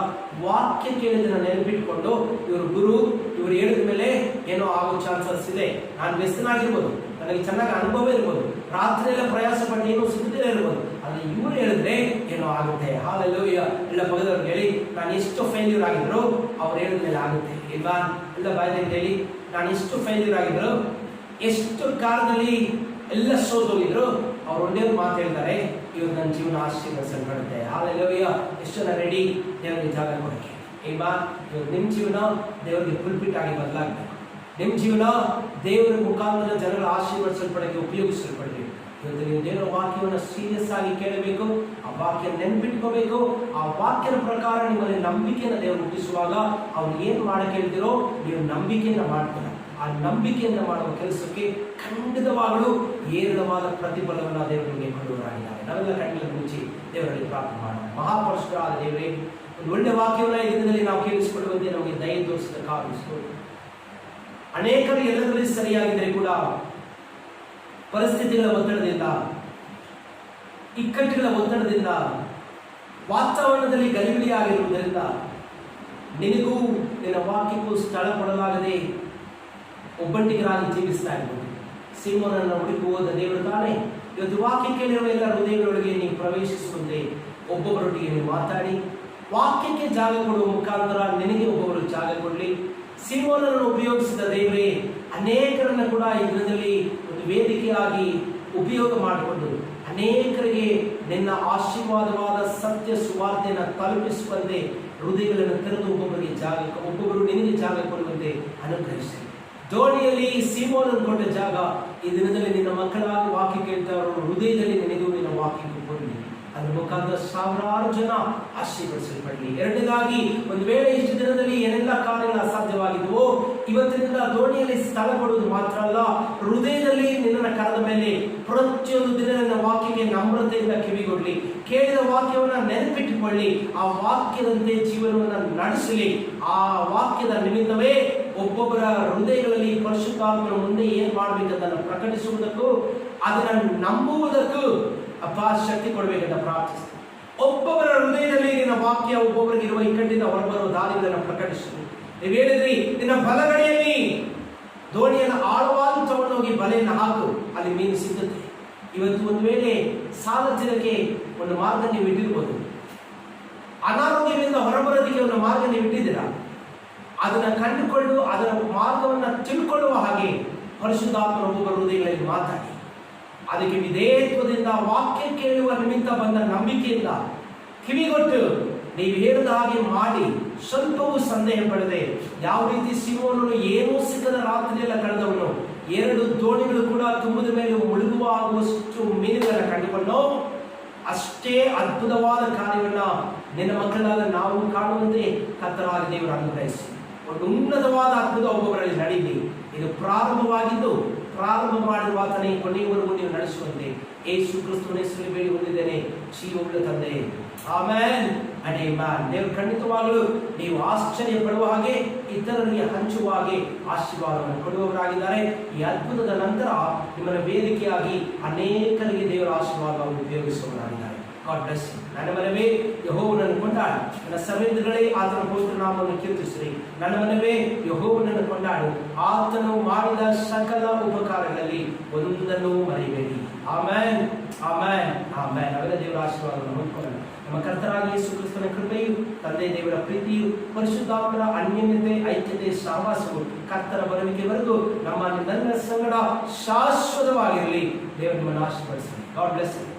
ವಾಕ್ಯ ಕೇಳಿದನ್ನ ನೆನಪಿಟ್ಕೊಂಡು ಇವರು ಗುರು, ಇವರು ಹೇಳಿದ ಮೇಲೆ ಏನೋ ಆಗೋ ಚಾನ್ಸಸ್ ಇದೆ, ನಾನು ವ್ಯಸ್ತನಾಗಿರ್ಬೋದು, ನನಗೆ ಚೆನ್ನಾಗಿ ಅನುಭವ ಇರ್ಬೋದು, ರಾತ್ರಿ ಎಲ್ಲ ಪ್ರಯಾಸ ಪಟ್ಟು ಏನೋ ಸಿಗುತ್ತಿಲ್ಲ ಇರ್ಬೋದು, ಆದರೆ ಇವರು ಹೇಳಿದ್ರೆ ಏನೋ ಆಗುತ್ತೆ. ಹಾಲೆಲ್ಲೂಯಾ. ಎಲ್ಲ ಪಕ್ಕದವ್ರಿಗೆ ಹೇಳಿ, ನಾನು ಎಷ್ಟು ಫೇಲ್ಯೂರ್ ಆಗಿದ್ರು ಅವ್ರು ಹೇಳಿದ ಮೇಲೆ ಆಗುತ್ತೆ. ಇಲ್ವಾ? ಎಲ್ಲ ಬಾಯ್ದಲ್ಲಿ ಹೇಳಿ, ನಾನು ಎಷ್ಟು ಫೇಲ್ಯೂರ್ ಆಗಿದ್ರು, ಎಷ್ಟು ಕಾಲದಲ್ಲಿ ಎಲ್ಲ ಸೋತೋಗಿದ್ರು, ಅವ್ರು ಒಂದೇ ಮಾತು ಹೇಳ್ತಾರೆ, ಇವತ್ತು ನನ್ನ ಜೀವನ ಆಶೀರ್ವದಿಸಲ್ಪಡುತ್ತೆ. ಹಾಲೆಲ್ಲೂಯಾ. ಎಷ್ಟು ಜನ ರೆಡಿ ದೇವರಿಗೆ ಜಾಗ ಕೊಡಕ್ಕೆ? ಇಲ್ವಾ? ಇವತ್ತು ನಿಮ್ಮ ಜೀವನ ದೇವರಿಗೆ ಫುಲ್ಫಿಟ್ ಆಗಿ ಬದಲಾಗಬೇಕು. ನಿಮ್ಮ ಜೀವನ ದೇವರ ಮುಖಾಂತರ ಜನಗಳ ಆಶೀರ್ವದಿಸಲ್ಪಡಕ್ಕೆ ಉಪಯೋಗಿಸಲ್ಪಡಬೇಕು. ಇವತ್ತು ನೀವು ದೇವರ ವಾಕ್ಯವನ್ನು ಸೀರಿಯಸ್ ಆಗಿ ಕೇಳಬೇಕು, ಆ ವಾಕ್ಯ ನೆನ್ಪಿಟ್ಕೋಬೇಕು. ಆ ವಾಕ್ಯದ ಪ್ರಕಾರ ನಿಮ್ಮಲ್ಲಿ ನಂಬಿಕೆಯನ್ನು ದೇವರು ಹುಟ್ಟಿಸುವಾಗ ಅವ್ರು ಏನು ಮಾಡಕ್ಕೆ ಹೇಳ್ತಿರೋ ನೀವು ನಂಬಿಕೆಯನ್ನು ಮಾಡ್ತೀರ. ಆ ನಂಬಿಕೆಯನ್ನು ಮಾಡುವ ಕೆಲಸಕ್ಕೆ ಖಂಡಿತವಾಗಲೂ ಏರಳವಾದ ಪ್ರತಿಫಲವನ್ನು ದೇವರು ನಿಮಗೆ ಕೊಡುವರಾಗಿದ್ದಾರೆ. ನಾವೆಲ್ಲ ಕಣ್ಣಲ್ಲಿ ಮುಚ್ಚಿ ದೇವರಲ್ಲಿ ಪ್ರಾರ್ಥನೆ ಮಾಡೋಣ. ಮಹಾಪರಿಶುದ್ಧರಾದ ದೇವರೇ, ಒಂದು ಒಳ್ಳೆ ವಾಕ್ಯವನ್ನು ಈ ದಿನದಲ್ಲಿ ನಾವು ಕೇಳಿಸಿಕೊಳ್ಳುವಂತೆ ನಮಗೆ ದಯ ತೋರಿಸಿದ ಕಾರಣವಿಷ್ಟು. ಅನೇಕರು ಎಲ್ಲದರಲ್ಲಿ ಸರಿಯಾಗಿದ್ದರೆ ಕೂಡ ಪರಿಸ್ಥಿತಿಗಳ ಒತ್ತಡದಿಂದ, ಇಕ್ಕಟ್ಟುಗಳ ಒತ್ತಡದಿಂದ, ವಾತಾವರಣದಲ್ಲಿ ಗಲಿಬಿಲಿ ಆಗಿರುವುದರಿಂದ ನಿನಗೂ ನಿನ್ನ ವಾಕ್ಯಕ್ಕೂ ಸ್ಥಳ ಕೊಡಲಾಗದೆ ಒಬ್ಬಂಟಿಗರಾಗಿ ಜೀವಿಸ್ತಾ ಇರ್ಬೋದು. ಸಿಂಹನನ್ನು ಹುಡುಕಿ ಹೋದ ದೇವರು ತಾನೇ ಇವತ್ತು ವಾಕ್ಯ ಕೇಳಿರುವ ಎಲ್ಲ ಹೃದಯಗಳೊಳಗೆ ನೀವು ಪ್ರವೇಶಿಸುವಂತೆ ಒಬ್ಬೊಬ್ಬರೊಟ್ಟಿಗೆ ನೀವು ಮಾತಾಡಿ, ವಾಕ್ಯಕ್ಕೆ ಜಾಗ ಕೊಡುವ ಮುಖಾಂತರ ನಿನಗೆ ಒಬ್ಬೊಬ್ಬರು ಜಾಗ ಕೊಡಲಿ. ಸಿಂಹನನ್ನು ಉಪಯೋಗಿಸಿದ ದೇವರೇ, ಅನೇಕರನ್ನು ಕೂಡ ಈ ದಿನದಲ್ಲಿ ಒಂದು ವೇದಿಕೆಯಾಗಿ ಉಪಯೋಗ ಮಾಡಿಕೊಂಡು ಅನೇಕರಿಗೆ ನಿನ್ನ ಆಶೀರ್ವಾದವಾದ ಸತ್ಯ ಸುವಾರ್ತೆಯನ್ನು ತಲುಪಿಸುವಂತೆ ಹೃದಯಗಳನ್ನು ತೆರೆದು ಒಬ್ಬೊಬ್ಬರು ನಿನಗೆ ಜಾಗ ಕೊಡುವಂತೆ ಅನುಗ್ರಹಿಸಿ. ದೋಣಿಯಲ್ಲಿ ಸಿಮೋನನ್ನು ಕೊಟ್ಟ ಜಾಗ ಈ ದಿನದಲ್ಲಿ ನಿನ್ನ ಮಕ್ಕಳಾಗಿ ವಾಕ್ಯ ಕೇಳ್ತಾರೋ ಹೃದಯದಲ್ಲಿ ನಿನಗೂ ನಿನ್ನ ವಾಕ್ಯಕ್ಕೂ ಕೊಡಲಿ. ಅದ್ರ ಮುಖಾಂತರ ಸಾವಿರಾರು ಜನ ಆಶೀರ್ವದಿಸಲ್ಪಡಲಿ. ಎರಡನೇದಾಗಿ, ಒಂದು ವೇಳೆ ಇಷ್ಟು ದಿನದಲ್ಲಿ ಏನೆಲ್ಲ ಕಾರ್ಯಗಳು ಅಸಾಧ್ಯವಾಗಿದ್ವೋ ಇವತ್ತಿನಿಂದ ದೋಣಿಯಲ್ಲಿ ಸ್ಥಳ ಕೊಡುವುದು ಮಾತ್ರ ಅಲ್ಲ, ಹೃದಯದಲ್ಲಿ ನಿನ್ನನ್ನು ಕರೆದ ಮೇಲೆ ಪ್ರತಿಯೊಂದು ದಿನ ನಿನ್ನ ವಾಕ್ಯಕ್ಕೆ ನಮ್ರತೆಯಿಂದ ಕಿವಿಗೊಡ್ಲಿ. ಕೇಳಿದ ವಾಕ್ಯವನ್ನು ನೆನಪಿಟ್ಟುಕೊಳ್ಳಿ, ಆ ವಾಕ್ಯದಂತೆ ಜೀವನವನ್ನು ನಡೆಸಲಿ. ಆ ವಾಕ್ಯದ ನಿಮಿತ್ತವೇ ಒಬ್ಬೊಬ್ಬರ ಹೃದಯಗಳಲ್ಲಿ ಪರಿಶುದ್ಧಾತ್ಮನ ಮುಂದೆ ಏನ್ ಮಾಡ್ಬೇಕಂತ ಪ್ರಕಟಿಸುವುದಕ್ಕೂ ಅದನ್ನು ನಂಬುವುದಕ್ಕೂ ಅಪ್ಪ ಶಕ್ತಿ ಕೊಡಬೇಕಂತ ಪ್ರಾರ್ಥಿಸ್ತೀನಿ. ಒಬ್ಬೊಬ್ಬರ ಹೃದಯದಲ್ಲಿ ನಿನ್ನ ವಾಕ್ಯ ಒಬ್ಬೊಬ್ಬರಿಗೆ ಇರುವ ಇಕ್ಕಟ್ಟಿಂದ ಹೊರಬರುವ ದಾರಿಗಳನ್ನು ಪ್ರಕಟಿಸು. ನೀವು ಹೇಳಿದ್ರಿ, ನಿನ್ನ ಬಲಗಡೆಯಲ್ಲಿ ದೋಣಿಯನ್ನು ಆಳವಾಗಿ ತಗೊಂಡೋಗಿ ಬಲೆಯನ್ನು ಹಾಕು, ಅಲ್ಲಿ ಮೀನು ಸಿಗುತ್ತೆ. ಇವತ್ತು ಒಂದು ವೇಳೆ ಸಾಲ ತೀರಕ್ಕೆ ಒಂದು ಮಾರ್ಗ ನೀವು ಇಟ್ಟಿರ್ಬೋದು, ಅನಾರೋಗ್ಯದಿಂದ ಹೊರಬರೋದಕ್ಕೆ ಒಂದು ಮಾರ್ಗ ನೀವು ಇಟ್ಟಿದ್ದೀರಾ. ಅದನ್ನು ಕಂಡುಕೊಂಡು ಅದರ ಮಾರ್ಗವನ್ನು ತಿಳ್ಕೊಳ್ಳುವ ಹಾಗೆ ಪರಿಶುದ್ಧಾತ್ಮನ ಒಬ್ಬೊಬ್ಬರ ಹೃದಯಗಳಲ್ಲಿ ಮಾತಾಡಿ, ಅದಕ್ಕೆ ವಿಧೇಯತ್ವದಿಂದ ವಾಕ್ಯ ಕೇಳುವ ನಿಮಿತ್ತ ಬಂದ ನಂಬಿಕೆಯಿಂದ ಕಿವಿಗೊಟ್ಟು ನೀವು ಹೇಳಿದ ಹಾಗೆ ಮಾಡಿ, ಸ್ವಲ್ಪವೂ ಸಂದೇಹ ಪಡದೆ, ಯಾವ ರೀತಿ ಸಿಮೋನನು ಏನೂ ಸಿಕ್ಕದ ರಾತ್ರಿಯೆಲ್ಲ ಕಳೆದವನು 2 ದೋಣಿಗಳು ಕೂಡ ತುಂಬದ ಮೇಲೆ ಮುಳುಗುವ ಆಗುವಷ್ಟು ಮೀನುಗಳನ್ನು ಕಂಡುಕೊಂಡು ಅಷ್ಟೇ ಅದ್ಭುತವಾದ ಕಾರ್ಯವನ್ನ ನಿನ್ನ ಮಕ್ಕಳಾದ ನಾವು ಕಾಣುವಂತೆ ಕರ್ತನಾದ ದೇವರು ಅನುಗ್ರಹಿಸಿ ಒಂದು ಉನ್ನತವಾದ ಅದ್ಭುತ ಒಬ್ಬೊಬ್ಬರಲ್ಲಿ ನಡೀಲಿ. ಇದು ಪ್ರಾರಂಭವಾಗಿದ್ದು ಪ್ರಾರಂಭ ಮಾಡಿರುವ ಆತನೇ ಕೊನೆಯವರೆಗೂ ನೀವು ನಡೆಸುವಂತೆ ಯೇಸು ಕ್ರಿಸ್ತನ ಹೆಸರಲ್ಲಿ ಬೇಡಿ ಹೊಂದಿದ್ದೇನೆ, ಜೀವವುಳ್ಳ ತಂದೆ. Amen and amen. ದೇವರು ಖಂಡಿತವಾಗಲೂ ನೀವು ಆಶ್ಚರ್ಯ ಪಡುವ ಹಾಗೆ ಇತರರಿಗೆ ಹಂಚುವ ಹಾಗೆ ಆಶೀರ್ವಾದವನ್ನು ಕೊಡುವವರಾಗಿದ್ದಾರೆ. ಈ ಅದ್ಭುತದ ನಂತರ ನಿಮ್ಮನ್ನು ವೇದಿಕೆಯಾಗಿ ಅನೇಕರಿಗೆ ದೇವರ ಆಶೀರ್ವಾದವನ್ನು ಉಪಯೋಗಿಸುವವರಾಗಿದ್ದಾರೆ. God bless you. ನನ್ನ ಮನವೇ ಯೆಹೋವನನ್ನು ಕೊಂಡಾಡು, ನನ್ನ ಸಭೆಗಳೇ ಆತನ ಪವಿತ್ರ ನಾಮವನ್ನು ಕೀರ್ತಿಸಿರಿ. ನನ್ನ ಮನವೇ ಯೆಹೋವನನ್ನು ಕೊಂಡಾಡು, ಆತನು ಮಾಡಿದ ಸಕಲ ಉಪಕಾರಗಳಲ್ಲಿ ಒಂದನ್ನು ಮರೆಯಬೇಡಿ. Amen, amen, amen. ಅವೆಲ್ಲ ದೇವರ ಆಶೀರ್ವಾದವನ್ನು ಹೊಂದಿಕೊಳ್ಳೋಣ. ನಮ್ಮ ಕರ್ತನಾದ ಯೇಸು ಕ್ರಿಸ್ತನ ಕೃಪೆಯು, ತಂದೆ ದೇವರ ಪ್ರೀತಿಯು, ಪರಿಶುದ್ಧಾತ್ಮರ ಅನ್ಯೋನ್ಯತೆ, ಐಕ್ಯತೆ, ಸಹವಾಸವು ಕರ್ತನ ಬರುವಿಕೆವರೆಗೂ ನಮ್ಮ ನನ್ನ ಸಂಗಡ ಶಾಶ್ವತವಾಗಿರಲಿ. ದೇವರು ನಿಮ್ಮನ್ನು ಆಶೀರ್ವದಿಸಲಿ. God bless you.